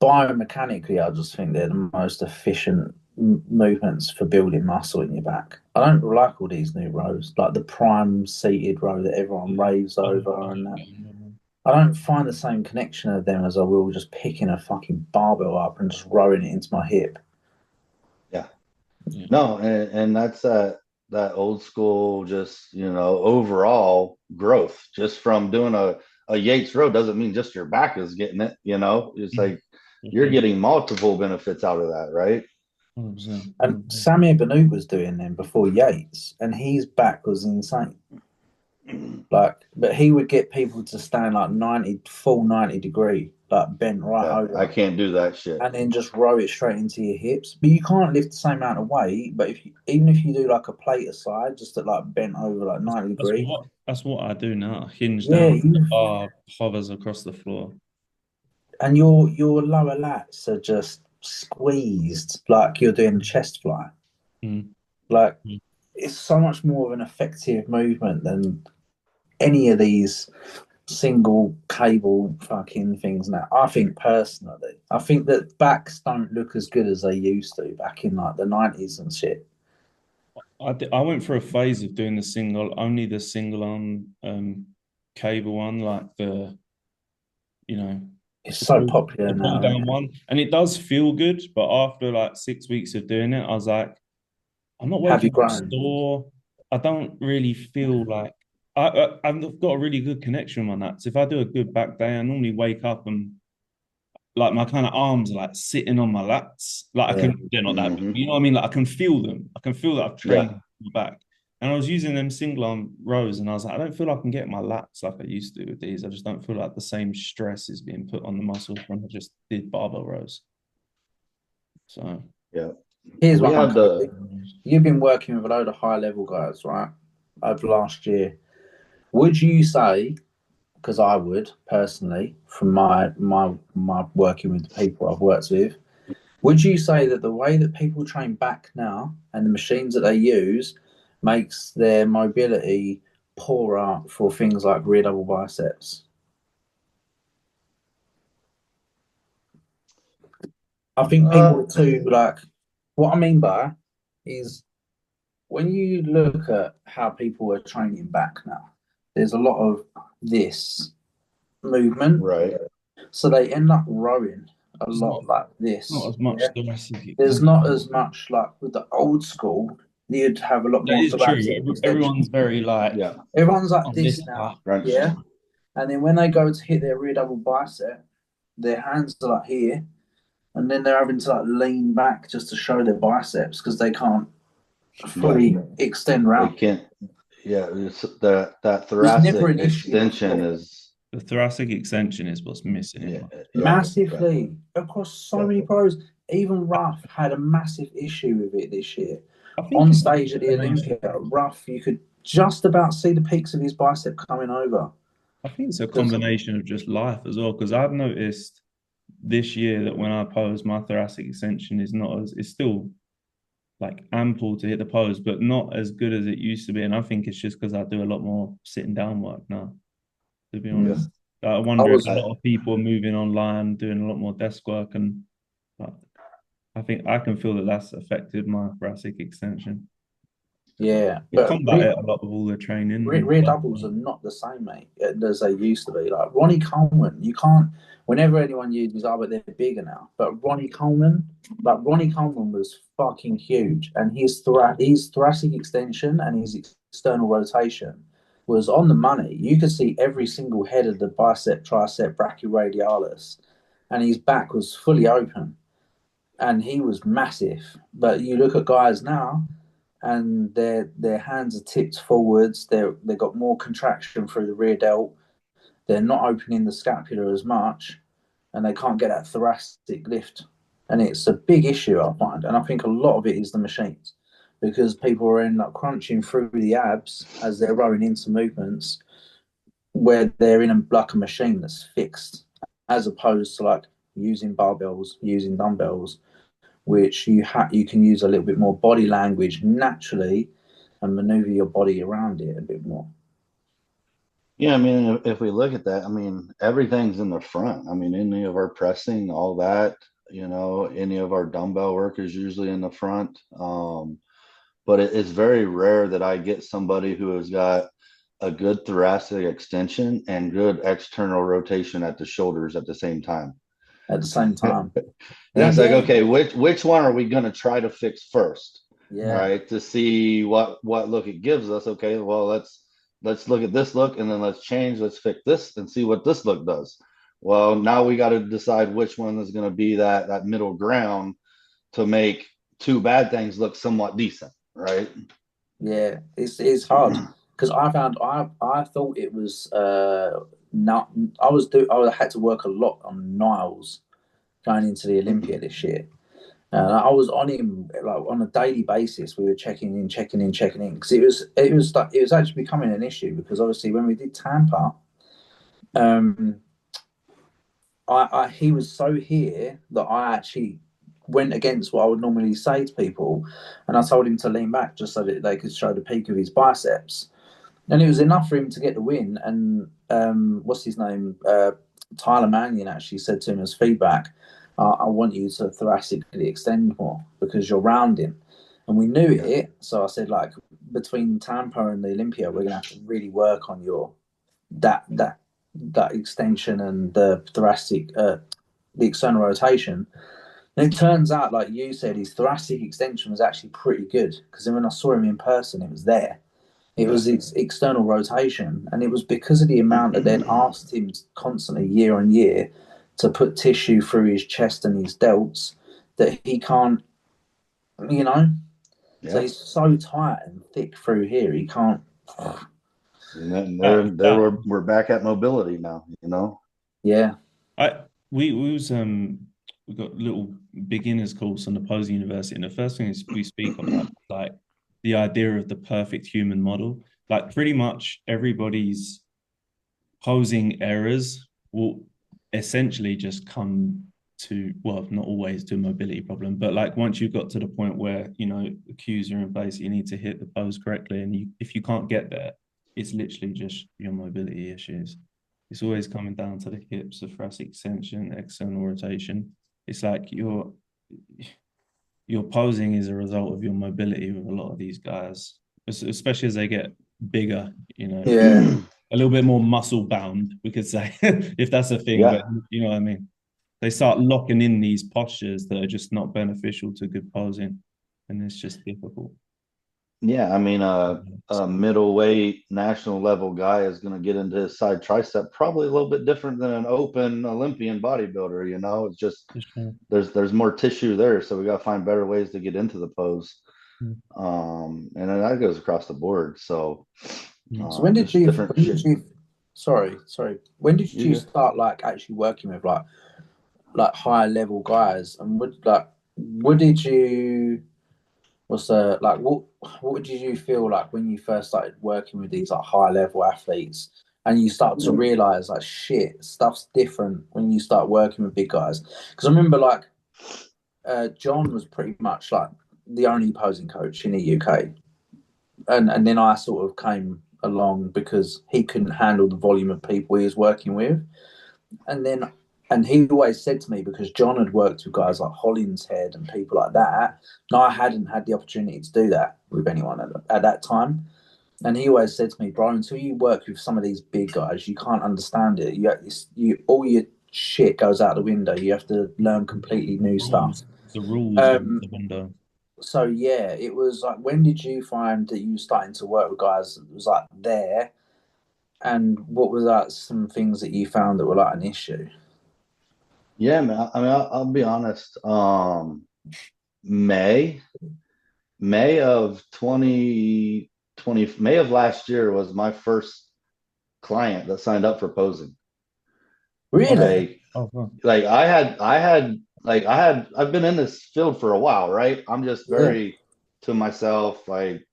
Biomechanically, I just think they're the most efficient movements for building muscle in your back. I don't like all these new rows, like the prime seated row that everyone Yeah. raves I over, and don't that. get them. I don't find the same connection of them as I will just picking a fucking barbell up and just rowing it into my hip. Yeah. Yeah. No, and that's that old school, just overall growth. Just from doing a Yates row doesn't mean just your back is getting it. It's Mm. like you're Okay. getting multiple benefits out of that, right? 100%. And Samir Benoot was doing them before Yates, and his back was insane. Like, but he would get people to stand like 90 degree, like bent right Yeah, I over, can't do that shit. and then just row it straight into your hips. But you can't lift the same amount of weight. But even if you do like a plate aside, just at like bent over like 90 That's degree, what that's what I do now. Hinge yeah, down, the bar hovers across the floor. and your lower lats are just squeezed like you're doing a chest fly. Mm. Like Mm. it's so much more of an effective movement than any of these single cable fucking things now. I think personally, I think that backs don't look as good as they used to back in like the 90s and shit. I went through a phase of doing only the single on cable one, like you know, It's so popular the pull now, isn't down it? one, and it does feel good. But after like 6 weeks of doing it, I was like, I'm not Have you working in a grown? store. I don't really feel like I've got a really good connection with my nuts. If I do a good back day, I normally wake up and like my kind of arms are like sitting on my lats. Like I Yeah. can, they're not that big. Hmm. You know what I mean? Like I can feel them. I can feel that I've Yeah. trained my back. And I was using them single arm rows, and I was like, I don't feel like I can get my lats like I used to with these. I just don't feel like the same stress is being put on the muscles when I just did barbell rows. So Yeah. Here's We one, had Cody. the You've been working with a load of high level guys, right? Over the last year. Would you say, because I would personally, from my working with the people I've worked with, would you say that the way that people train back now and the machines that they use makes their mobility poorer for things like rear double biceps? I think people uh are too like. What I mean by is when you look at how people are training back now, there's a lot of this movement. right. So they end up rowing a It's lot like not this. as much Yeah. thoracic There's extension. not as much like with the old school. You'd have a lot That more is true. thoracic Everyone's extension. very like Yeah, Everyone's like on this this path. now. right. Yeah. And then when they go to hit their rear double bicep, their hands are like here, and then they're having to like lean back just to show their biceps because they can't fully extend They round. can't. Yeah, it's that There's never thoracic an issue extension before. is The thoracic extension is what's missing in yeah, my. Massively across so many pros. Even Ruff had a massive issue with it this year. I think On it's stage at the Olympia, Ruff, you could just about see the peaks of his bicep coming over. I think it's a combination of just life as well, because I've noticed this year that when I pose, my thoracic extension is not as it's still like ample to hit the pose, but not as good as it used to be. And I think it's just because I do a lot more sitting down work now, to be honest. I wonder if a lot of people are moving online, doing a lot more desk work, and like, I think I can feel that that's affected my thoracic extension. Yeah, You but combat it a lot with all the training. rear doubles are not the same, mate, as they used to be. Like Ronnie Coleman, you can't. Whenever anyone uses, oh, but they're bigger now. But Ronnie Coleman was fucking huge, and his thoracic extension and his external rotation was on the money. You could see every single head of the bicep, tricep, brachioradialis, and his back was fully open, and he was massive. But you look at guys now, and their hands are tipped forwards. They've got more contraction through the rear delt. They're not opening the scapula as much, and they can't get that thoracic lift. And it's a big issue, I find. And I think a lot of it is the machines, because people are end up crunching through the abs as they're rowing into movements where they're in like a machine that's fixed, as opposed to like using barbells, using dumbbells, which you can use a little bit more body language naturally and maneuver your body around it a bit more. Yeah, I mean, if we look at that, I mean, everything's in the front. I mean, any of our pressing, all that, any of our dumbbell work is usually in the front. But it's very rare that I get somebody who has got a good thoracic extension and good external rotation at the shoulders at the same time. At the same time. And it's like, okay, which one are we going to try to fix first? Yeah. Right. To see what look it gives us. Okay, well, let's look at this look and then let's change. Let's fix this and see what this look does. Well, now we got to decide which one is going to be that middle ground to make two bad things look somewhat decent, right? Yeah, it's hard because I thought it was not. I had to work a lot on Niles going into the Olympia this year. And I was on him like on a daily basis. We were checking in because it was actually becoming an issue because obviously when we did Tampa, he was so here that I actually went against what I would normally say to people, and I told him to lean back just so that they could show the peak of his biceps, and it was enough for him to get the win. And what's his name? Tyler Mannion actually said to him as feedback, I want you to thoracically extend more because you're rounding. And we knew it. So I said, like, between Tampa and the Olympia, we're going to have to really work on your that extension and the thoracic, the external rotation. And it turns out, like you said, his thoracic extension was actually pretty good because then when I saw him in person, it was there. It was its external rotation. And it was because of the amount that they'd asked him constantly year on year to put tissue through his chest and his delts that he can't, So he's so tight and thick through here, he can't. And then we're back at mobility now, Yeah. We got little beginners course on the Posey University, and the first thing we speak about is like the idea of the perfect human model. Like pretty much everybody's posing errors will essentially just come to, well, not always to a mobility problem, but like once you've got to the point where the cues are in place, you need to hit the pose correctly, and if you can't get there, it's literally just your mobility issues. It's always coming down to the hips, the thoracic extension, external rotation. It's like your posing is a result of your mobility with a lot of these guys, especially as they get bigger, Yeah. a little bit more muscle bound, we could say, if that's a thing. But Yeah. you know what I mean? They start locking in these postures that are just not beneficial to good posing, and it's just difficult. Yeah, I mean, a middleweight national level guy is going to get into his side tricep probably a little bit different than an open Olympian bodybuilder. You know, it's just For sure. there's more tissue there, so we got to find better ways to get into the pose. Mm. And then that goes across the board. So, So when did just you? different When did shit. you? Sorry. When did you You start like actually working with like higher level guys? And what did you? What's like what did you feel like when you first started working with these like high level athletes and you start to realize like shit, stuff's different when you start working with big guys? Because I remember like John was pretty much like the only posing coach in the UK, and then I sort of came along because he couldn't handle the volume of people he was working with, and he always said to me, because John had worked with guys like Hollinshead and people like that, and I hadn't had the opportunity to do that with anyone at that time. And he always said to me, bro, until you work with some of these big guys, you can't understand it. You all your shit goes out the window. You have to learn completely new stuff. The rules go out Um, the window. so yeah, it was like, when did you find that you were starting to work with guys that was like there? And what was like some things that you found that were like an issue? Yeah, man. I mean, I'll be honest. May May of 2020, May of last year was my first client that signed up for posing. Really? Like, Oh, wow. I've been in this field for a while, right? I'm just Yeah. very to myself, like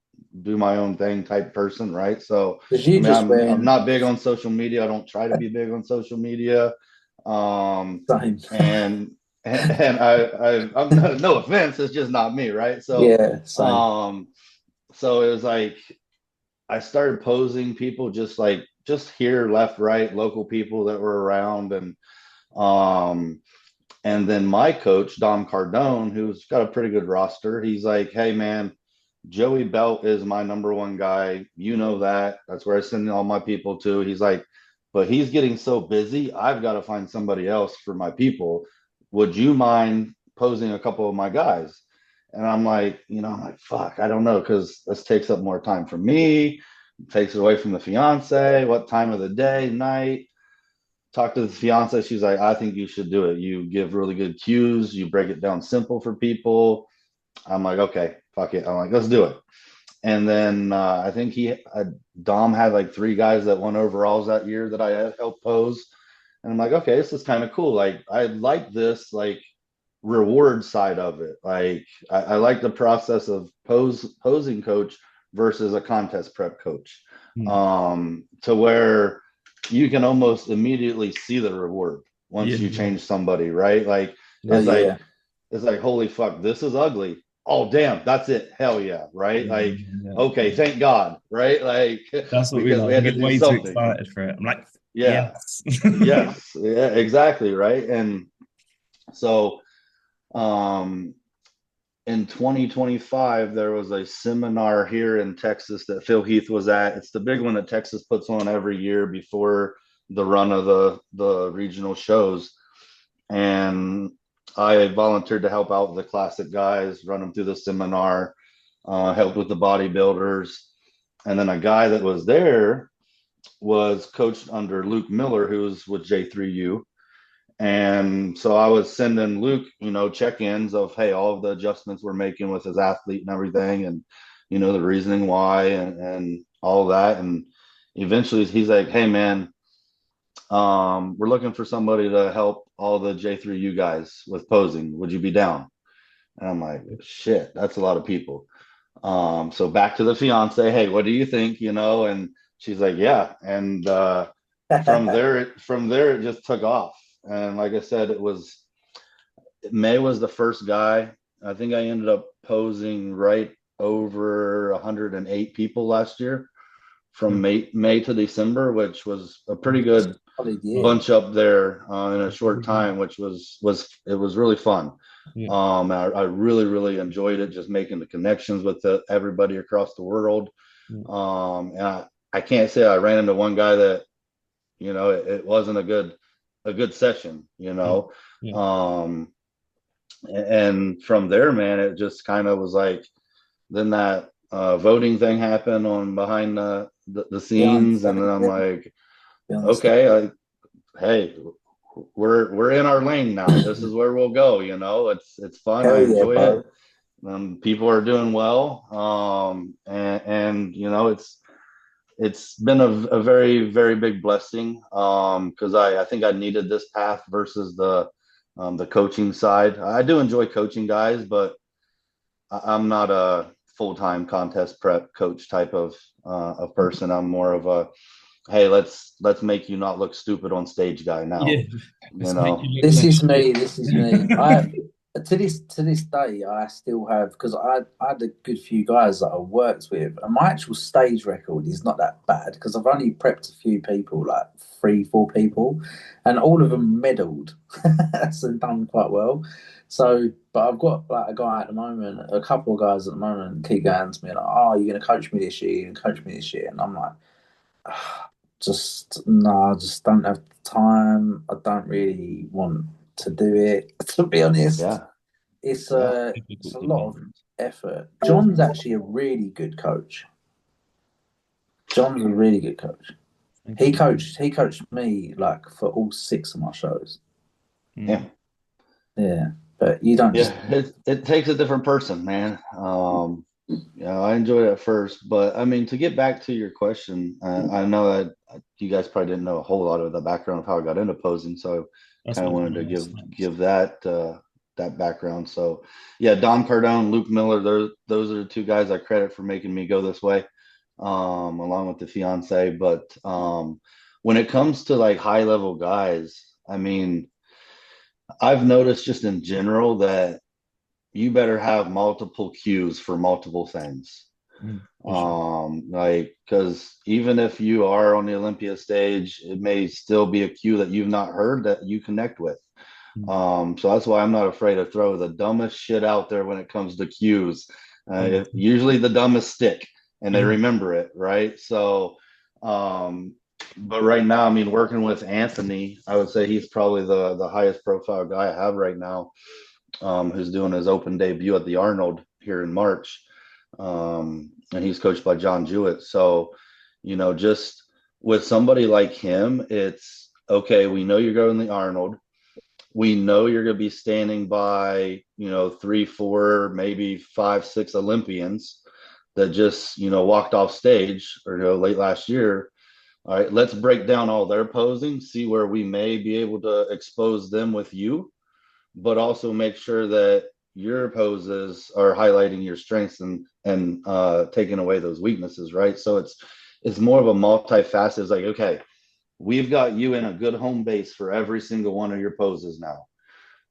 do my own thing type person, right? So, Because I you mean, just I'm went not big on social media. I don't try to be big on social media. same. And I'm no offense, it's just not me, right? So, Yeah, same. um, so it was like I started posing people just here, left, right, local people that were around, um, and then my coach Dom Cardone, who's got a pretty good roster, he's like, "Hey, man, Joey Belt is my number one guy. You know that. That's where I send all my people to." He's like, "But he's getting so busy. I've got to find somebody else for my people. Would you mind posing a couple of my guys?" And I'm like, fuck, I don't know, because this takes up more time for me, takes it away from the fiance. What time of the day, night? Talk to the fiance. She's like, I think you should do it. You give really good cues. You break it down simple for people. I'm like, okay, fuck it. I'm like, let's do it. And then I think Dom had like three guys that won overalls that year that I had helped pose. And I'm like, okay, this is kind of cool. Like, I like this like reward side of it. Like, I like the process of posing coach versus a contest prep coach, Mm. to where you can almost immediately see the reward once you Yeah. change somebody, right? Like, Oh it's like yeah. it's like, holy fuck, this is ugly. Oh damn, that's it. Hell yeah, right? Like, Yeah. okay, thank God, right? Like, That's what we because we like. We had to get do way too something. excited for it. I'm like, Yeah, yes. yes, yeah, exactly, right. And so, um, in 2025, there was a seminar here in Texas that Phil Heath was at. It's the big one that Texas puts on every year before the run of the regional shows. And I volunteered to help out the classic guys, run them through the seminar, help with the bodybuilders. And then a guy that was there was coached under Luke Miller, who's with J3U. And so I was sending Luke, check-ins of, hey, all of the adjustments we're making with his athlete and everything, and the reasoning why, and all that. And eventually he's like, hey man, we're looking for somebody to help all the J3U guys with posing. Would you be down? And I'm like, shit, that's a lot of people. So back to the fiance, hey, what do you think? And she's like, yeah. And from there it just took off. And like I said, May was the first guy. I think I ended up posing right over 108 people last year from May to December, which was a pretty good bunch up there in a short time, which was really fun. Yeah. I really enjoyed it, just making the connections with everybody across the world. And I can't say I ran into one guy that, it wasn't a good session, Yeah. and from there, man, it just kind of was like, then that voting thing happened on behind the scenes, and then I'm like, okay, hey, we're in our lane now. This is where we'll go. It's fun. I Hell yeah, enjoy bro. it. People are doing well, and it's been a very, very big blessing, because I think I needed this path versus the coaching side. I do enjoy coaching guys, but I'm not a full-time contest prep coach type of person. I'm more of a, hey, let's make you not look stupid on stage guy now. Yeah. Let's make you look This like is me. This is me. I to this day, I still have, because I had a good few guys that I worked with, and my actual stage record is not that bad because I've only prepped a few people, like 3, 4 people, and all of them medalled. So done quite well. So, but I've got like a guy at the moment, a couple of guys at the moment keep going to me like, "Oh, you're going to coach me this year? You're going to coach me this year?" And I'm like, just no, I just don't have the time. I don't really want to do it. To be honest, Yeah, it's yeah. it's a lot of effort. John's actually a really good coach. John's a really good coach. He coached me like for all 6 of my shows. Yeah. Yeah, but you don't just Yeah, it takes a different person, man. I enjoyed it at first, but I mean, to get back to your question, I know that you guys probably didn't know a whole lot of the background of how I got into posing, so That's kind of what wanted to I was gonna give that background. So, yeah, Don Cardone, Luke Miller, those are the two guys I credit for making me go this way, along with the fiance. But when it comes to like high level guys, I mean, I've noticed just in general that you better have multiple cues for multiple things. for sure. Like, because even if you are on the Olympia stage, it may still be a cue that you've not heard that you connect with. So that's why I'm not afraid to throw the dumbest shit out there when it comes to cues. Usually the dumbest stick and they remember it, right? So, but right now, I mean, working with Anthony, I would say he's probably the highest profile guy I have right now, who's doing his open debut at the Arnold here in March. And he's coached by John Jewett. So, just with somebody like him, it's okay. We know you're going to the Arnold. We know you're going to be standing by, 3, 4, maybe 5, 6 Olympians that just, walked off stage or, late last year. All right, let's break down all their posing, see where we may be able to expose them with you, but also make sure that your poses are highlighting your strengths and taking away those weaknesses, right? So it's more of a multifaceted. It's like, okay, we've got you in a good home base for every single one of your poses now.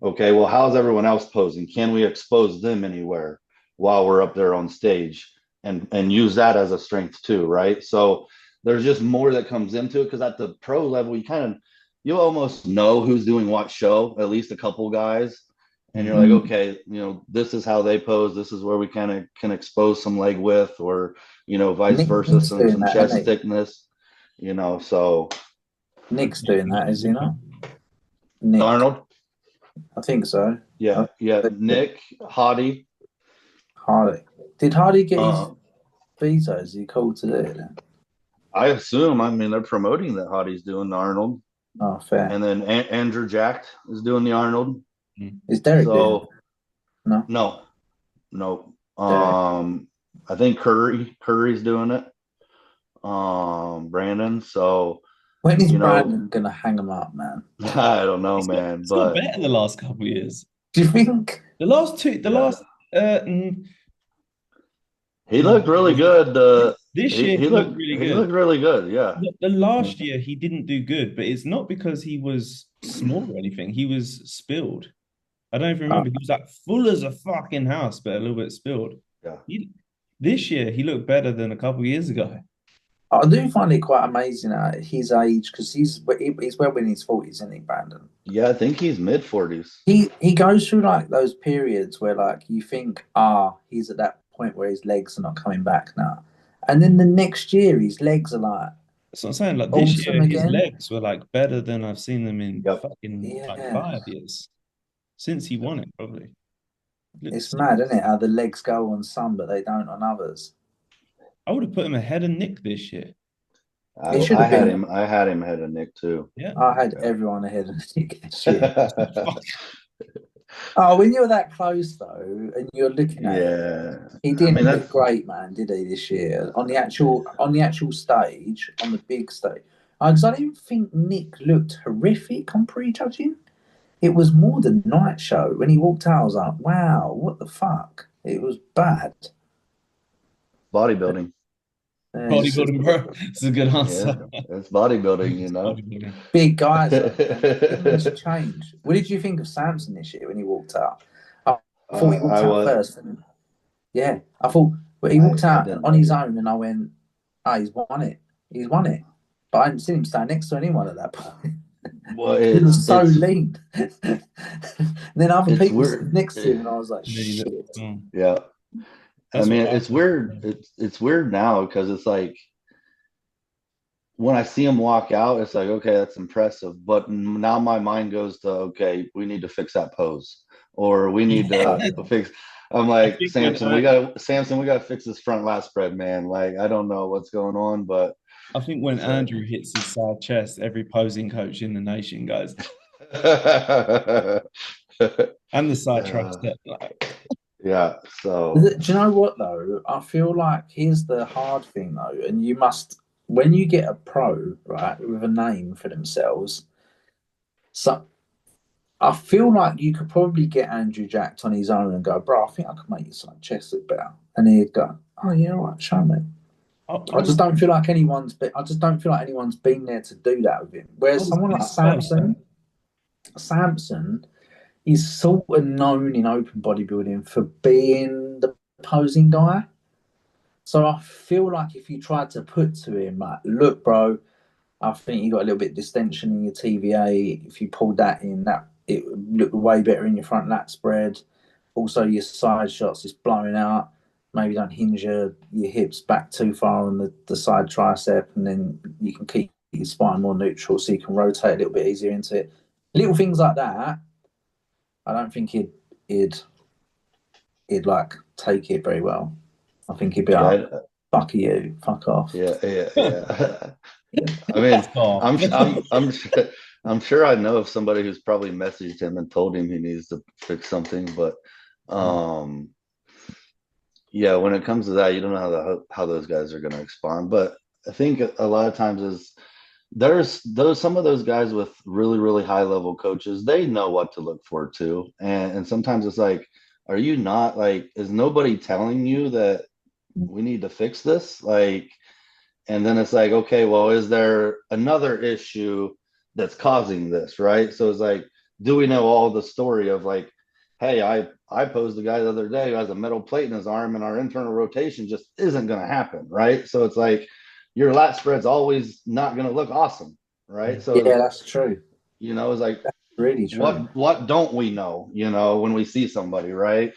Okay, well, how's everyone else posing? Can we expose them anywhere while we're up there on stage and use that as a strength too, right? So there's just more that comes into it because at the pro level, you almost know who's doing what show, at least a couple guys. And you're like, okay, this is how they pose. This is where we kind of can expose some leg width or, vice versa, some chest thickness, so. Nick's doing that, is he not? Nick. Arnold? I think so. Yeah. Nick, Hottie. Hardy. Did Hardy get his visa? Is he called to do it then? I assume. I mean, they're promoting that Hottie's doing the Arnold. Oh, fair. And then Andrew Jack is doing the Arnold. Is Derek doing it? No. I think Curry's doing it. Brandon. So when is Brandon gonna hang him up, man? I don't know, man. It's got better the last couple of years. Do you think? The last two, he looked really good. This year he looked really good. He looked really good, yeah. The last year he didn't do good, but it's not because he was small or anything. He was spilled. I don't even remember. He was like full as a fucking house, but a little bit spilled. Yeah. This year he looked better than a couple of years ago. I do find it quite amazing at his age because he's well in his 40s, isn't he, Brandon? Yeah, I think he's mid-40s. He goes through like those periods where like you think, he's at that point where his legs are not coming back now. And then the next year, his legs are like That's what I'm saying. Like this awesome year, his again. legs were like better than I've seen them in Yep. fucking like Yeah. 5 years since he won it, probably. It's mad, isn't it? How the legs go on some, but they don't on others. I would have put him ahead of Nick this year. It should have been. I had him ahead of Nick too. Yeah. I had everyone ahead of Nick this year. Oh, when you're that close though, and you're looking at it, he didn't look great, man, did he? This year on the actual stage, on the big stage, because I didn't think Nick looked horrific on pre-judging. It was more the night show when he walked out. I was like, wow, what the fuck? It was bad. Bodybuilding. Bodybuilding, bro. It's a good answer. Yeah, it's bodybuilding, you know. Big guys, though, things change. What did you think of Samson this year when he walked out? I thought he walked out first. Yeah, I thought he walked out on his own, and I went, "Oh, he's won it. He's won it." But I hadn't seen him stand next to anyone at that point. Well, he was so lean. And then other people stood next to him, and I was like, "Shit." Yeah. I mean, it's weird. It's weird now because it's like when I see him walk out, it's like, okay, that's impressive. But now my mind goes to, okay, we need to fix that pose, or we need to fix. I'm like, Samson, we got to fix this front lat spread, man. Like, I don't know what's going on, but I think when Andrew hits his side chest, every posing coach in the nation goes, and the side tricep. Yeah. So do you know what though? I feel like here's the hard thing though, and you must when you get a pro right with a name for themselves. So I feel like you could probably get Andrew jacked on his own and go, bro, I think I could make your side chest look better, and he'd go, oh yeah, all right, show me. I just don't feel like anyone's been there to do that with him. Whereas someone like Samson is sort of known in open bodybuilding for being the posing guy. So I feel like if you tried to put to him, like, look, bro, I think you got a little bit of distension in your TVA. If you pulled that in, that it would look way better in your front lat spread. Also, your side shots is blowing out. Maybe don't hinge your hips back too far on the side tricep, and then you can keep your spine more neutral so you can rotate a little bit easier into it. Little things like that. I don't think he'd like take it very well. I think he'd be like, "Fuck you, fuck off." Yeah. I mean, I'm sure I know of somebody who's probably messaged him and told him he needs to fix something, but yeah, when it comes to that, you don't know how those guys are going to respond. But I think a lot of times there's some of those guys with really, really high level coaches, they know what to look for too. And sometimes it's like, are you not like, is nobody telling you that we need to fix this? Like, and then it's like, okay, well, is there another issue that's causing this? Right. So it's like, do we know all the story of like, hey, I posed a guy the other day who has a metal plate in his arm and our internal rotation just isn't going to happen. Right. So it's like, your lat spread's always not going to look awesome, right? So yeah, that's true. You know, it's like, that's really true. What don't we know? You know, when we see somebody, right?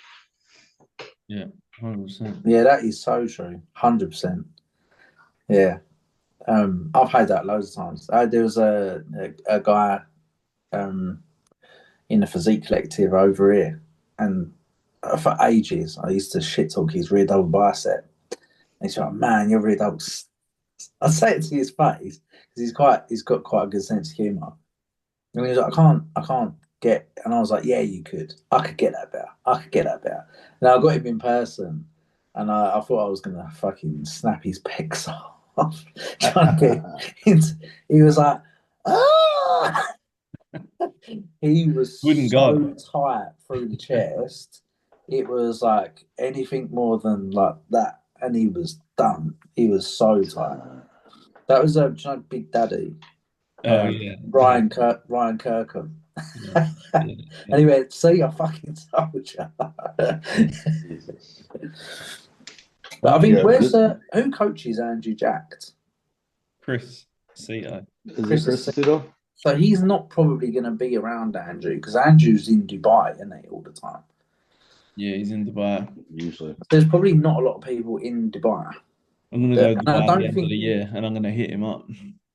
Yeah, 100%. Yeah, that is so true. 100%. Yeah, I've had that loads of times. There was a guy in the physique collective over here, and for ages I used to shit talk his rear double bicep. And he's like, man, your rear double. I say it to his face because he's got quite a good sense of humour. And he was like, I can't get, and I was like, yeah, you could. I could get that better. And I got him in person, and I thought I was gonna fucking snap his pecs off. Trying to get into, he was like, ah. He was so tight through the chest. It was like anything more than like that. And he was done. He was so tight. That was Big Daddy. Yeah. Ryan Kirkham. Yeah. And he went, see, I fucking told you. But I think who coaches Andrew Jacked? Chris Cito. Chris Cito? So he's not probably going to be around Andrew because Andrew's in Dubai, isn't he, all the time? Yeah, he's in Dubai. Usually. There's probably not a lot of people in Dubai. I'm gonna go And I Dubai at the don't end of think, the year, and I'm gonna hit him up.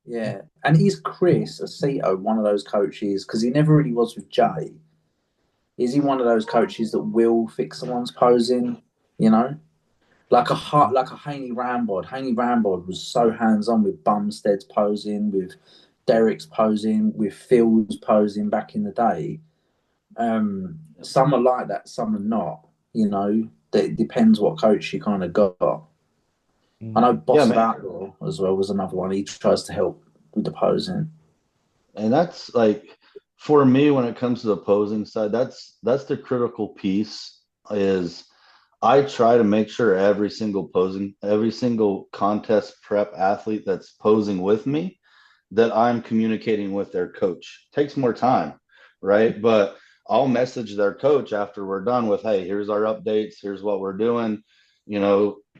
yeah. And is Chris Aceto one of those coaches? Because he never really was with Jay. Is he one of those coaches that will fix someone's posing? You know, like a Haney Rambod. Haney Rambod was so hands on with Bumstead's posing, with Derek's posing, with Phil's posing back in the day. Some are like that, some are not. You know, it depends what coach you kind of got. I know Yeah, Boss of man. Outlaw as well was another one. He tries to help with the posing. And that's like for me when it comes to the posing side, that's the critical piece is I try to make sure every single contest prep athlete that's posing with me that I'm communicating with their coach. Takes more time, right? But I'll message their coach after we're done with, hey, here's our updates, here's what we're doing,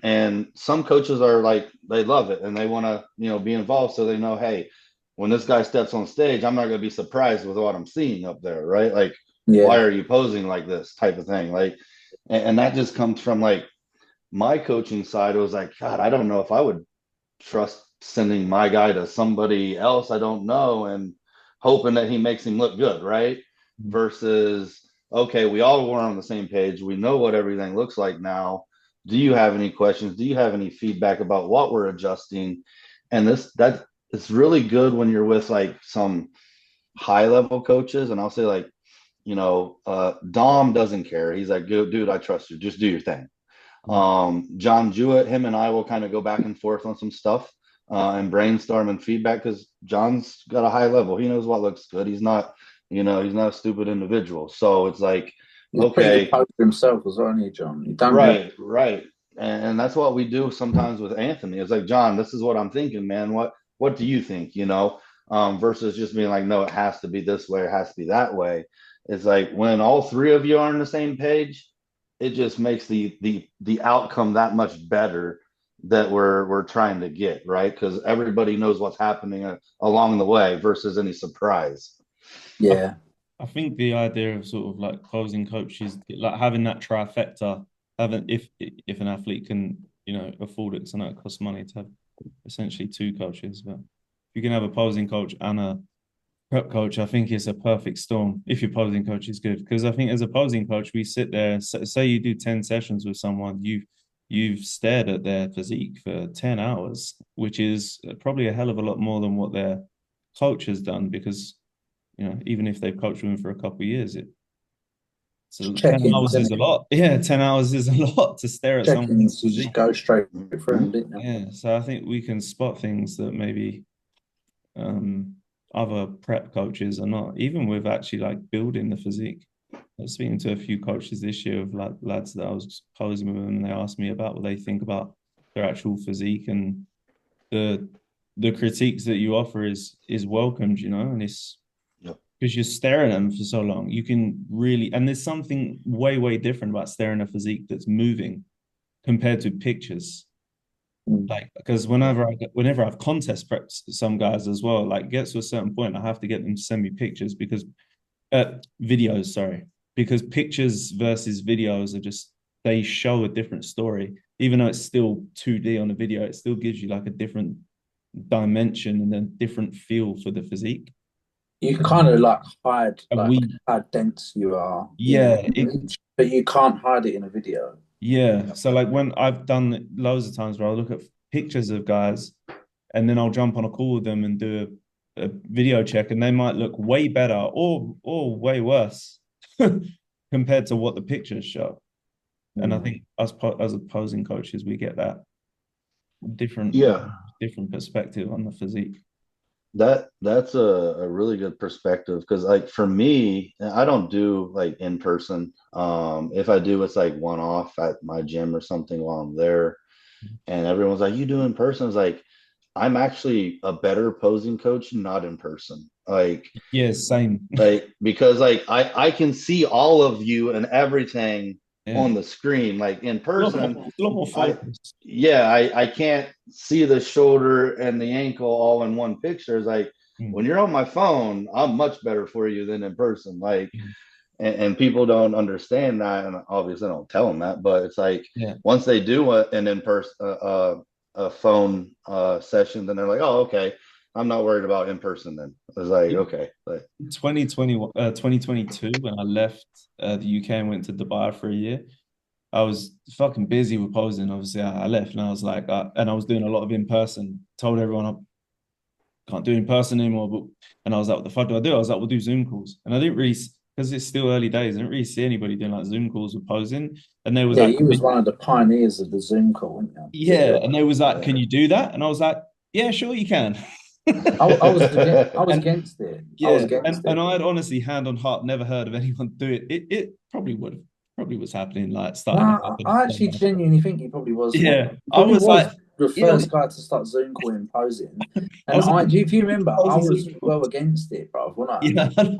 and some coaches are like, they love it and they want to, be involved so they know, hey, when this guy steps on stage, I'm not going to be surprised with what I'm seeing up there, right? Like, why Yeah, are you posing like this type of thing? Like, and that just comes from like my coaching side. It was like, God, I don't know if I would trust sending my guy to somebody else I don't know and hoping that he makes him look good, right? Versus, okay, we all were on the same page. We know what everything looks like now. Do you have any questions? Do you have any feedback about what we're adjusting? And that it's really good when you're with like some high level coaches. And I'll say like, Dom doesn't care. He's like, dude, I trust you. Just do your thing. John Jewett, him and I will kind of go back and forth on some stuff and brainstorm and feedback because John's got a high level. He knows what looks good. He's not a stupid individual. So it's like, he's a pretty good okay, coach himself as well, isn't he, John? You don't really, right. And that's what we do sometimes with Anthony. It's like, John, this is what I'm thinking, man. What do you think? Versus just being like, no, it has to be this way, it has to be that way. It's like when all three of you are on the same page, it just makes the outcome that much better that we're trying to get, right? Because everybody knows what's happening along the way versus any surprise. I, yeah. I think the idea of sort of like closing coaches, like having that trifecta, having if an athlete can, afford it, because I know it costs money to have essentially two coaches, but if you can have a posing coach and a prep coach, I think it's a perfect storm if your posing coach is good. Because I think as a posing coach, we sit there, say you do 10 sessions with someone, you've stared at their physique for 10 hours, which is probably a hell of a lot more than what their coach has done because, even if they've coached with him for a couple of years, so 10 Check-ins, hours is isn't a it? lot. Yeah, 10 hours is a lot to stare at someone's Check-ins, you just physique. go straight through Mhm. them, didn't you? Yeah, so I think we can spot things that maybe um, other prep coaches are not, even with actually like building the physique. I was speaking to a few coaches this year of like lads that I was posing with them, and they asked me about what they think about their actual physique, and the the critiques that you offer is welcomed, and it's Yep. because you're staring at them for so long. You can really, and there's something way, way different about staring at a physique that's moving compared to pictures. Mm. Like, because whenever I've contest prepped some guys as well, like gets to a certain point, I have to get them to send me pictures because videos, sorry, because pictures versus videos are just they show a different story. Even though it's still 2D on a video, it still gives you like a different dimension and a different feel for the physique. You can kind of like hide And like we, how dense you are in yeah, an image, but you can't hide it in a video. yeah. So like when I've done it loads of times where I'll look at pictures of guys and then I'll jump on a call with them and do a video check, and they might look way better or way worse compared to what the pictures show. And I Mm. think as opposing coaches, we get that different Yeah, different perspective on the physique. that's a really good perspective because like for me, I don't do like in person. If I do, it's like one off at my gym or something while I'm there. And everyone's like, "You do in person?" It's like I'm actually a better posing coach not in person. Yeah, same. Because like I can see all of you and everything Yeah, on the screen. Like in person, a lot more I focus. yeah, I can't see the shoulder and the ankle all in one picture. It's like when Mm. you're on my phone, I'm much better for you than in person. And people don't understand that, and obviously I don't tell them that, but it's like Yeah, once they do an in person a phone session, then they're like, oh, okay, I'm not worried about in person. Then I was like, okay, like 2022, when I left the UK and went to Dubai for a year, I was fucking busy with posing. Obviously, I left and I was like, and I was doing a lot of in person. Told everyone I can't do in person anymore. And I was like, what the fuck do I do? I was like, we'll do Zoom calls. And I didn't really, because it's still early days, I didn't really see anybody doing like Zoom calls with posing. And they was Yeah, like, you was one of the pioneers of the Zoom call, weren't you? yeah. And they was like, can you do that? And I was like, yeah, sure you can. I was against it. Yeah, I was against and it. I had honestly, hand on heart, never heard of anyone do it. It probably was happening, like starting. No, I actually genuinely think he probably was. Yeah, He I probably was like, the you know, first guy to start Zoom calling posing. I And was like, if you remember, I was Zoom call. well against it, bro, wasn't I? Yeah,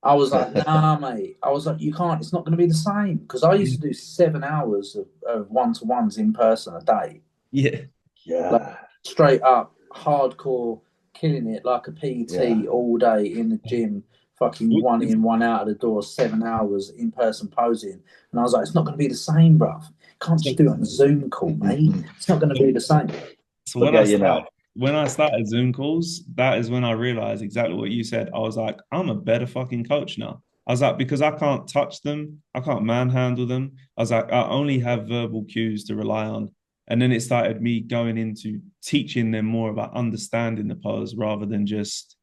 I was like, nah, mate. I was like, you can't. It's not going to be the same because I used to do 7 hours of one-to-ones in person a day, yeah, like yeah, straight up hardcore, killing it like a yeah. PT all day in the gym, fucking one in, one out of the door, 7 hours in person posing. And I was like, it's not going to be the same, bruv. Can't just do it on a Zoom call, mate. It's not going to be the same. So Look at you now. when I started Zoom calls, that is when I realized exactly what you said. I was like, I'm a better fucking coach now. I was like, because I can't touch them, I can't manhandle them. I was like, I only have verbal cues to rely on. And then it started me going into teaching them more about understanding the pose rather than just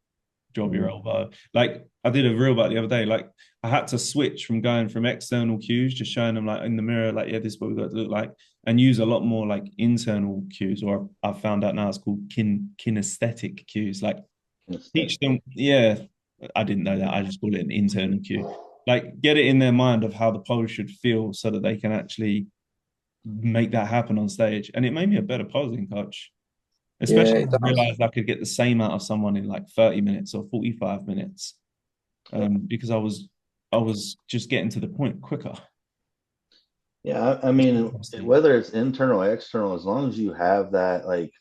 drop your elbow. Like I did a reel about the other day. Like I had to switch from going from external cues, just showing them like in the mirror, like, yeah, this is what we got to look like, and use a lot more like internal cues, or I've found out now it's called kinesthetic cues. Like teach them, yeah, I didn't know that. I just call it an internal cue. Like get it in their mind of how the pose should feel so that they can actually make that happen on stage. And it made me a better posing coach. Especially Yeah, when I realized I could get the same out of someone in like 30 minutes or 45 minutes. Because I was just getting to the point quicker. Yeah, I mean, whether it's internal or external, as long as you have that like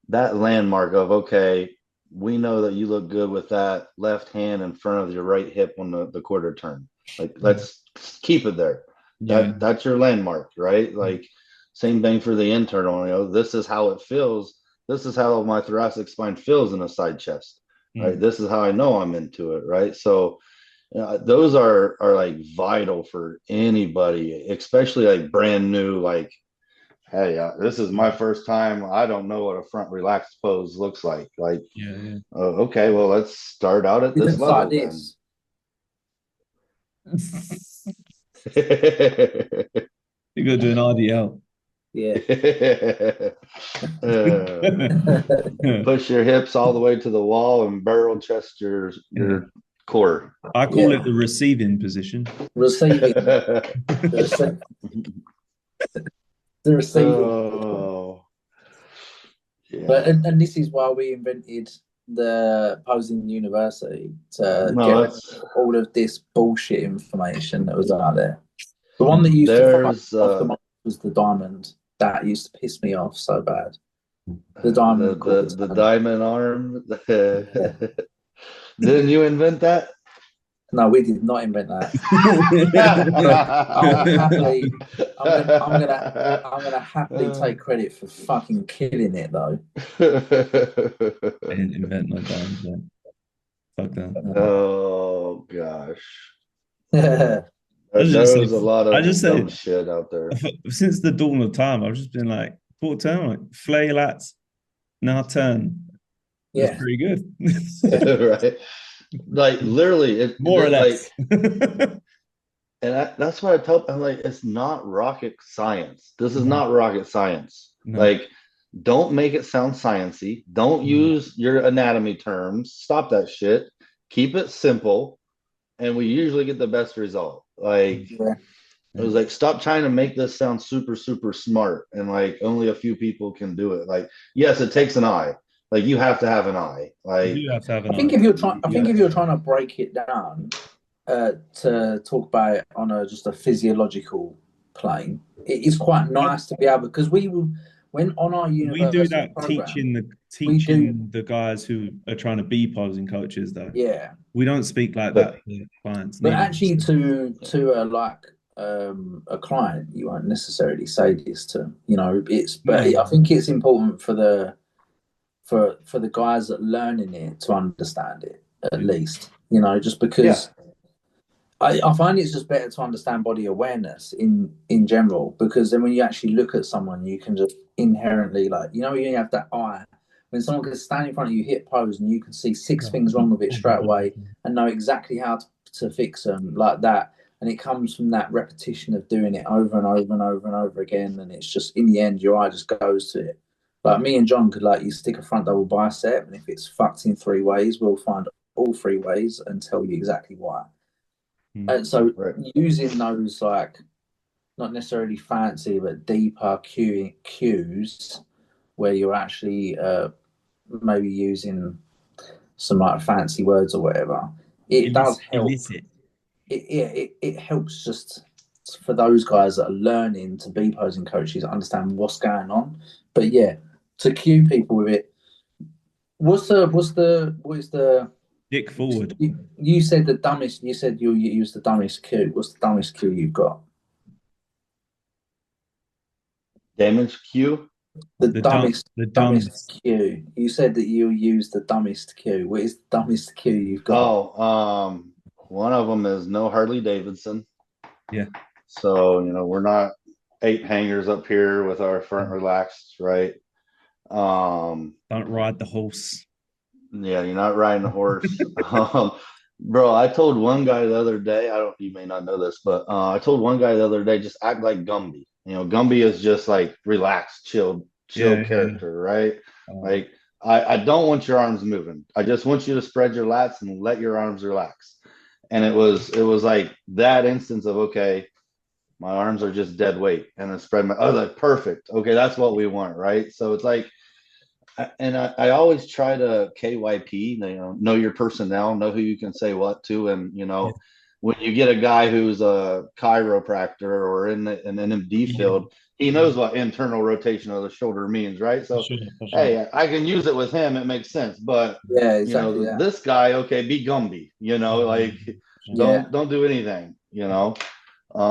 that landmark of okay, we know that you look good with that left hand in front of your right hip on the quarter turn. Like let's keep it there. Yeah. That's your landmark, right? Like same thing for the internal. You know, this is how it feels. This is how my thoracic spine feels in a side chest, right? This is how I know I'm into it, right? So those are like vital for anybody, especially like brand new. Like, hey, this is my first time. I don't know what a front relaxed pose looks like. Like, Yeah. Okay, well, let's start out at this level then. You got to do an RDL. Yeah. Push your hips all the way to the wall and barrel chest your core. I call it the receiving position. Receiving. The receiving. Oh, yeah. But and this is why we invented the posing university to get all of this bullshit information that was out there. The one that used to off the most was the diamond. That used to piss me off so bad. The diamond. The diamond arm. Didn't you invent that? No, we did not invent that. I'm gonna happily take credit for fucking killing it though. I didn't invent no diamonds, man. Fuck that. Oh gosh. There's a lot of dumb shit out there. Since the dawn of time, I've just been like, quarter turn, like flay lats, now turn. Yeah, it's pretty good. Right. Like literally, more or less. Like, and that's why I tell. I'm like, it's not rocket science. This is not rocket science. No. Like, don't make it sound sciencey. Don't use your anatomy terms. Stop that shit. Keep it simple, and we usually get the best result. Like, it was like, stop trying to make this sound super, super smart, and like only a few people can do it. Like, yes, it takes an eye. Like you have to have an eye. Like you have to have an eye. If you're trying to break it down to talk about it on just a physiological plane, it is quite nice to be able, because when on our university we do that program, teaching the guys who are trying to be posing coaches though. Yeah. We don't speak like that to clients. But actually to like a client, you won't necessarily say this to, but No. I think it's important for the guys that are learning it to understand it at least, just because I find it's just better to understand body awareness in general, because then when you actually look at someone, you can just inherently, like, you have that eye. When someone can stand in front of you, hit pose, and you can see six things wrong with it straight away and know exactly how to fix them like that. And it comes from that repetition of doing it over and over and over and over again. And it's just, in the end, your eye just goes to it. Like me and John could, like, you stick a front double bicep, and if it's fucked in 3 ways, we'll find all 3 ways and tell you exactly why. And so using those, like, not necessarily fancy, but deeper cues where you're actually maybe using some like fancy words or whatever, it does help. It helps just for those guys that are learning to be posing coaches, understand what's going on. But yeah, to cue people with it, what is the dick forward? You said the dumbest. You said you use the dumbest cue. What's the dumbest cue you've got? Damage cue. The dumbest cue. You said that you use the dumbest cue. What is the dumbest cue you've got? Oh, one of them is no Harley Davidson. Yeah. So, we're not 8 hangers up here with our front relaxed, right? Don't ride the horse. Yeah, you're not riding a horse. Bro, I told one guy the other day, you may not know this, but I told one guy the other day, just act like Gumby. Gumby is just like relaxed, chill character, right? Like, I don't want your arms moving. I just want you to spread your lats and let your arms relax. And it was like that instance of, okay, my arms are just dead weight, and then spread like, perfect. Okay, that's what we want, right? So it's like, and I always try to KYP, know your personnel, know who you can say what to. And, when you get a guy who's a chiropractor or in an NMD field, he knows what internal rotation of the shoulder means, right? So, for sure. Hey, I can use it with him. It makes sense. But, exactly, this guy, okay, be Gumby, like, don't do anything,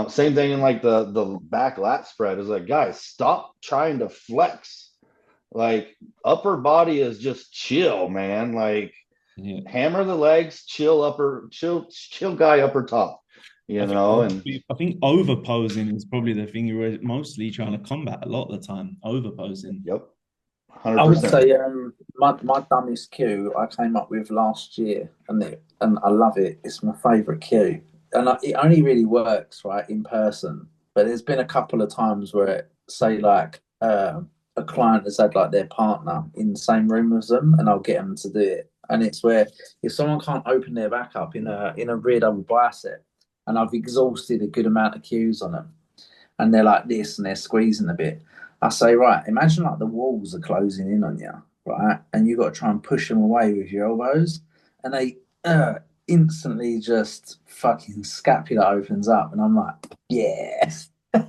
Same thing in like the back lat spread is like, guys, stop trying to flex. Like, upper body is just chill, man. Like, hammer the legs, chill guy upper top, I think over posing is probably the thing you're mostly trying to combat a lot of the time. Over posing. Yep. 100%. I would say my dumbest cue I came up with last year, and I love it. It's my favourite cue, and it only really works right in person. But there's been a couple of times where, say, like a client has had like their partner in the same room as them, and I'll get them to do it. And it's where if someone can't open their back up in a rear double bicep, and I've exhausted a good amount of cues on them, and they're like this and they're squeezing a bit, I say, right, imagine like the walls are closing in on you, right? And you've got to try and push them away with your elbows, and they instantly just fucking scapula opens up, and I'm like, yes. And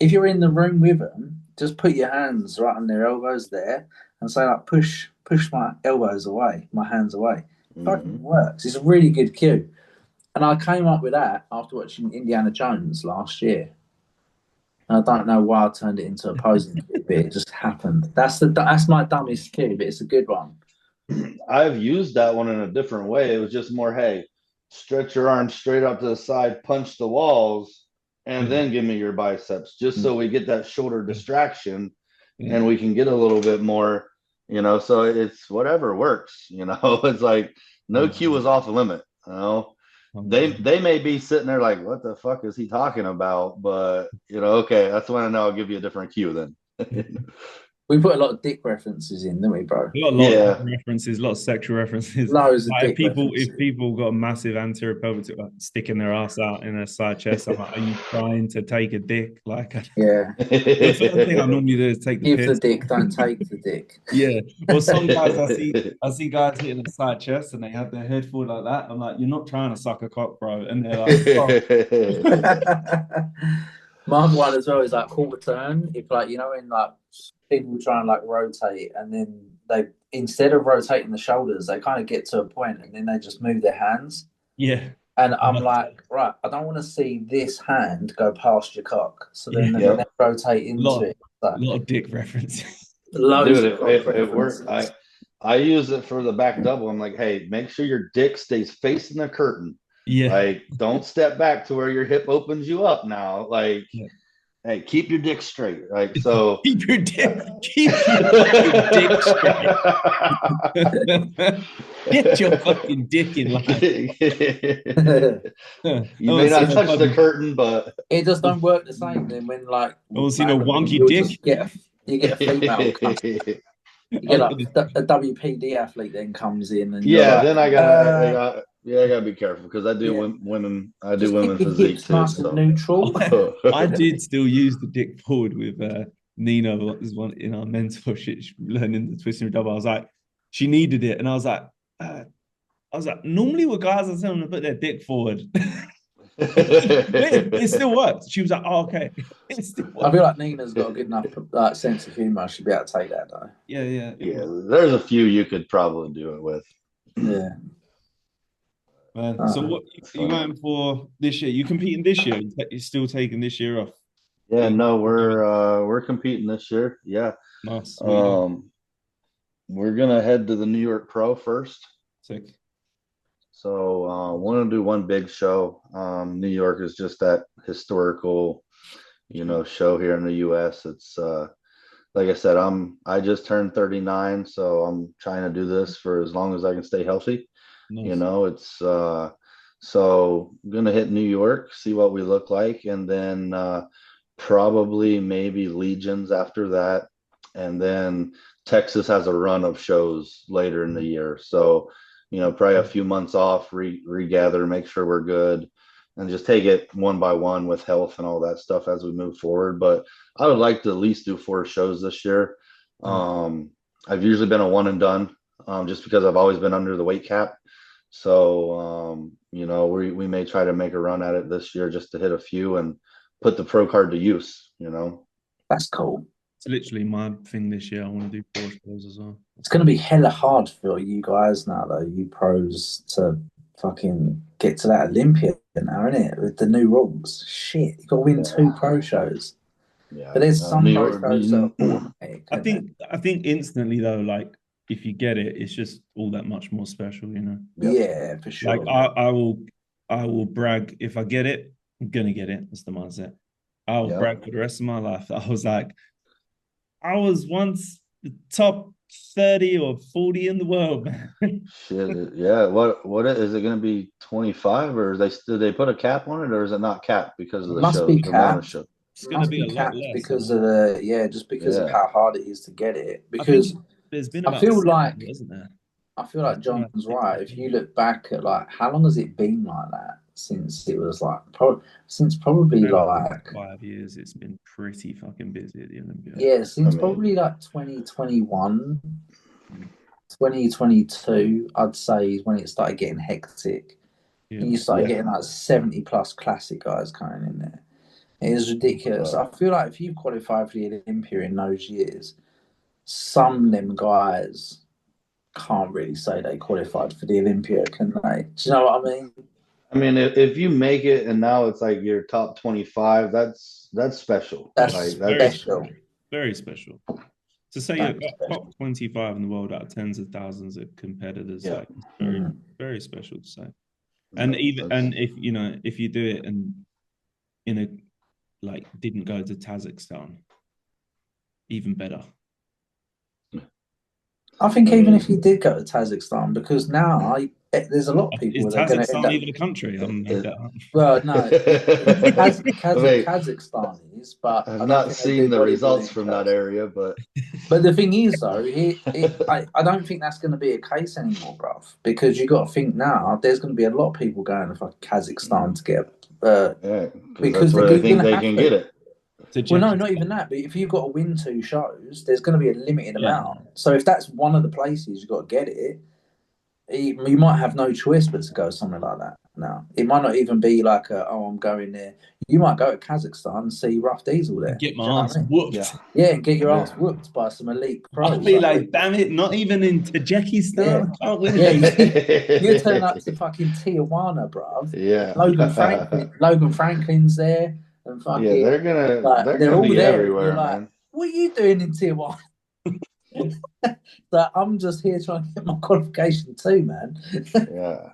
if you're in the room with them, just put your hands right on their elbows there and say, like, push my elbows away, my hands away. Fucking works. It's a really good cue. And I came up with that after watching Indiana Jones last year. And I don't know why I turned it into a posing cue, but it just happened. That's my dumbest cue, but it's a good one. I've used that one in a different way. It was just more, hey, stretch your arms straight up to the side, punch the walls, and then give me your biceps, just so we get that shoulder distraction and we can get a little bit more, so it's whatever works, it's like no cue is off limit, They may be sitting there like, what the fuck is he talking about? But, okay, that's when I know I'll give you a different cue then. We put a lot of dick references in, didn't we, bro? A lot of references, a lot of sexual references. Loads of dick references. If people got a massive anterior pelvic sticking their ass out in a side chest, I'm like, are you trying to take a dick? Like, yeah. The first thing I normally do is take the piss. Give the dick, don't take the dick. Yeah. Well, some guys I see guys hitting the side chest and they have their head forward like that. I'm like, you're not trying to suck a cock, bro. And they're like, oh. My other one as well is like quarter turn. If like, in like people try and like rotate, and then they, instead of rotating the shoulders, they kind of get to a point and then they just move their hands. Yeah. And I'm like, right, I don't want to see this hand go past your cock. So then Yeah. they rotate into it. A lot of dick references. Loads Dude, of cock it worked. references. I use it for the back double. I'm like, hey, make sure your dick stays facing the curtain. Yeah. Like, don't step back to where your hip opens you up now. Like, hey, keep your dick straight. Like, so keep your dick fucking dick straight. Get your fucking dick in line. You may not touch the curtain, but it just don't work the same. Then when like, oh, seen a wonky dick. You get a female. You get like a WPD athlete then comes in and then I gotta be careful because I do women. I do women physique too. So. Neutral. I did still use the dick forward with Nina. Is one in our mentorship, learning the twisting double. I was like, she needed it, and I was like, normally with guys, I tell them to put their dick forward. It still works. She was like, oh, okay. It still works. I feel like Nina's got a good enough sense of humor. She'd be able to take that though. Yeah. There's a few you could probably do it with. Yeah. Man, so what you going for this year? You competing this year? You're still taking this year off? Yeah, no, we're competing this year. Yeah. Nice. We're gonna head to the New York Pro first. Sick. So want to do one big show. New York is just that historical, show here in the US. It's like I said, I just turned 39, so I'm trying to do this for as long as I can stay healthy. Nice. It's so I'm gonna hit New York, see what we look like, and then probably maybe Legions after that. And then Texas has a run of shows later in the year. So probably a few months off, regather, make sure we're good, and just take it one by one with health and all that stuff as we move forward. But I would like to at least do 4 shows this year. I've usually been a one and done, just because I've always been under the weight cap. So, we may try to make a run at it this year just to hit a few and put the pro card to use, That's cool. It's literally my thing this year. I want to do 4 shows as well. It's going to be hella hard for you guys now, though, you pros, to fucking get to that Olympia now, isn't it? With the new rules. Shit, you got to win 2 pro shows. Yeah, but there's some pro shows that are automatic. I think instantly though, like if you get it, it's just all that much more special, Yeah, for sure. Like I will brag if I get it. I'm gonna get it. That's the mindset. I'll brag for the rest of my life. I was like, I was once the top 30 or 40 in the world, man. Shit, yeah. What is it going to be? 25, or did they put a cap on it, or is it not capped because of the show? Be capped. It's going to be a lot less because of of how hard it is to get it. Because there's been I feel like John's right. If you look back at like how long has it been like that since it was like probably like 5 years, it's been pretty fucking busy at the Olympia. Yeah, since probably like 2021, 2022, I'd say is when it started getting hectic. Yeah. And you started getting like 70 plus classic guys coming in there. It is ridiculous. I feel like if you qualify for the Olympia in those years, some of them guys can't really say they qualified for the Olympia, can they? Do you know what I mean? I mean, if you make it and now it's like your top 25, that's special. That's special. Very special. To say you're top 25 in the world out of tens of thousands of competitors, like very, very special to say. And if you do it and didn't go to Kazakhstan, even better. I think even if you did go to Kazakhstan, because now there's a lot of people. Is Kazakhstan even a country? Well, no, Kazakhstan is, but I've not seen the results from that area. But the thing is, though, I don't think that's going to be a case anymore, bruv. Because you got to think now, there's going to be a lot of people going to Kazakhstan to get because they think they can get it. Well, no, not even that. But if you've got to win 2 shows, there's going to be a limited amount. So if that's one of the places you've got to get it, you might have no choice but to go somewhere like that. No. It might not even be like I'm going there. You might go to Kazakhstan and see Rough Diesel there. Get Do you my know ass what I mean? whooped. Yeah, and get your Yeah. ass whooped by some elite I'll pros. be like, damn it, not even in Tajikistan. Yeah. I can't win Yeah, against you turn up to fucking Tijuana, bruv. Yeah. Logan Franklin's there, and Yeah, fucking they're they're gonna all be there. And everywhere, you're like, man. what are you doing in Tijuana? So I'm just here trying to get my qualification too, man. Yeah.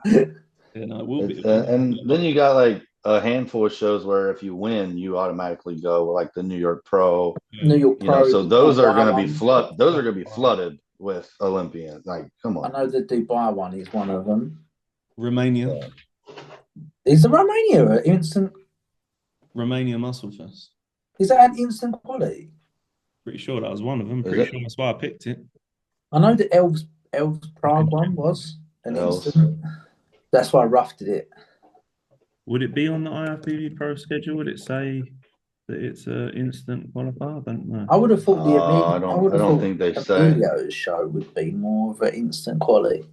You know, we'll be. And then you got like a handful of shows where if you win, you automatically go, like the New York Pro. New York You know, Pro. so those are going to be Dubai Those are going to be flooded with Olympians. Like, come one. I on. know the Dubai one is one of them. Romania. Is the Romania an instant? Romania Muscle Fest. Is that an instant quality? Pretty sure that was one of them. Is Pretty it? sure that's why I picked it. I know the Elves Prague one was an Elves. instant. That's why Rough did it. Would it be on the IFBB Pro schedule? Would it say that it's an instant qualifier? I don't know. I would have thought I don't think they say. Emilio's show would be more of an instant quality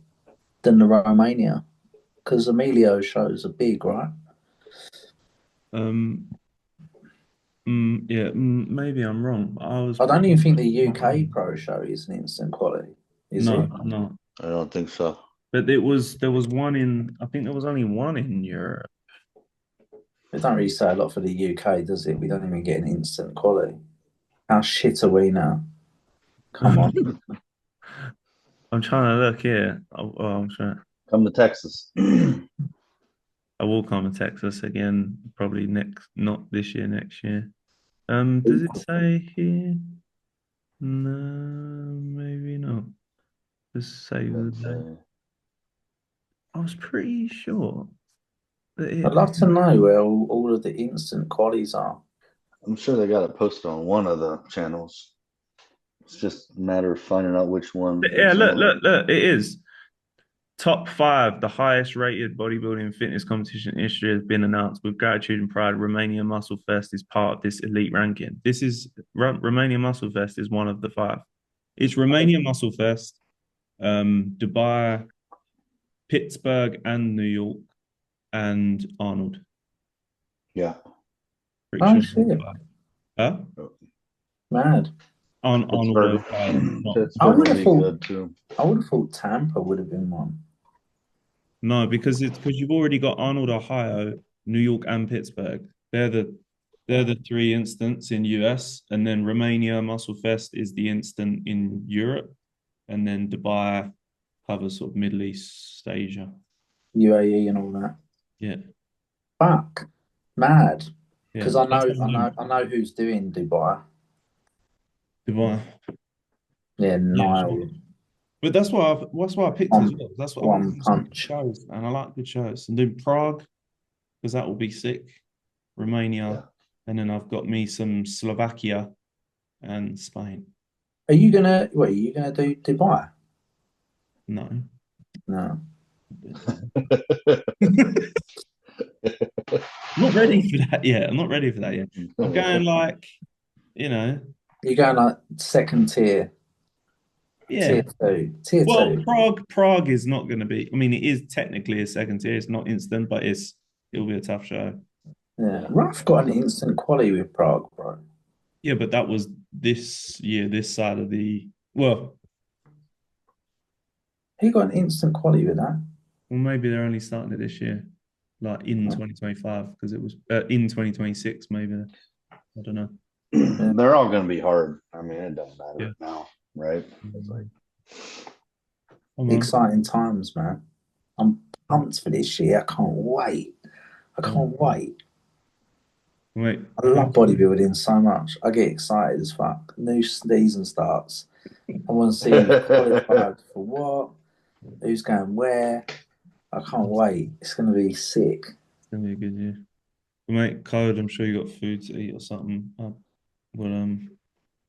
than the Romania, because Emilio's shows are big, right? Maybe I'm wrong. I don't even think the UK Pro show is an instant quality. Is it? No. I don't think so. But there was one in. I think there was only one in Europe. It don't really say a lot for the UK, does it? We don't even get an instant quality. How shit are we now? Come on. I'm trying to look here. I'm trying. Come to Texas. I will come to Texas again, probably not this year, next year. Does it say here? No, maybe not. Just say the day. I was pretty sure that I'd love to know where all of the instant qualities are. I'm sure they got it posted on one of the channels. It's just a matter of finding out which one. Yeah, look. It is. Top 5, the highest rated bodybuilding and fitness competition in history has been announced. With gratitude and pride, Romania Muscle Fest is part of this elite ranking. This is Romania Muscle Fest is one of the 5. It's Romania Muscle Fest, Dubai, Pittsburgh, and New York, and Arnold. Yeah. Pretty sure. Shit. Huh? Mad. Arnold. I would have thought Tampa would have been one. No, because you've already got Arnold, Ohio, New York, and Pittsburgh. They're the 3 instants in US, and then Romania Muscle Fest is the instant in Europe, and then Dubai covers sort of Middle East, Asia, UAE, and all that. Yeah. Fuck, mad. Because Yeah. I know who's doing Dubai. Yeah, Nile. Yeah, but that's why I picked it as well. That's what One Punch shows, and I like good shows. And then Prague, because that will be sick. Romania, and then I've got me some Slovakia and Spain. Are you gonna do Dubai? No. No. I'm not ready for that yet. I'm going like, You're going like second tier. Yeah. Tier 2. Prague is not going to be. I mean, it is technically a second tier. It's not instant, but it'll be a tough show. Yeah, Ruff got an instant quality with Prague, bro. Yeah, but that was this year, this side of the he got an instant quality with that. Well, maybe they're only starting it this year, like in 2025, because it was in 2026. Maybe I don't know. They're all going to be hard. I mean, it doesn't matter now, right? It's like exciting times, man. I'm pumped for this year. I can't wait. Wait. I love bodybuilding so much. I get excited as fuck. New season starts. I want to see who's qualified for what, who's going where. I can't wait. It's going to be sick. It's going to be a good year. Well, mate, Code, I'm sure you got food to eat or something.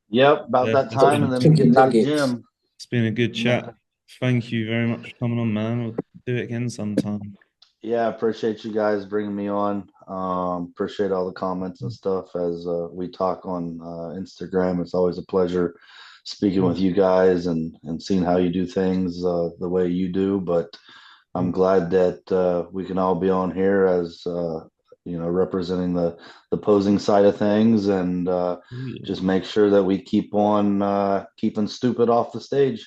Yep, about that time, and then we get to the gym. It's been a good chat. Thank you very much for coming on, man. We'll do it again sometime. Yeah, appreciate you guys bringing me on. Appreciate all the comments and stuff as we talk on Instagram. It's always a pleasure speaking with you guys and seeing how you do things the way you do. But I'm glad that we can all be on here as representing the posing side of things, and Yeah, just make sure that we keep on keeping stupid off the stage.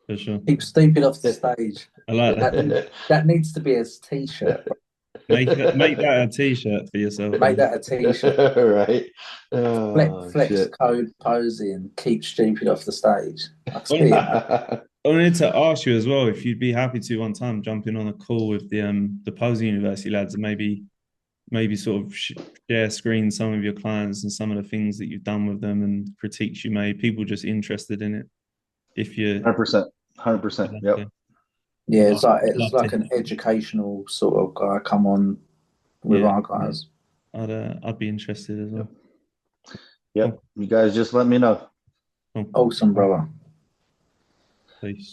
for sure. Keep stupid off the stage. I like that. That needs to be a t-shirt. Make that a t-shirt for yourself. Make that a t-shirt. Right? Oh, Flex shit. code posing and keep stupid off the stage. I see it. I wanted to ask you as well if you'd be happy to one time jump in on a call with the Posing University lads and maybe sort of share screen some of your clients and some of the things that you've done with them and critiques you made. People just interested in it. If you 100%. 100%. Yep. Yeah, it's love like to. an educational sort of guy come on with Yeah, our guys. I'd be interested as well. Yep. You guys just let me know. Cool. Awesome, brother. Peace.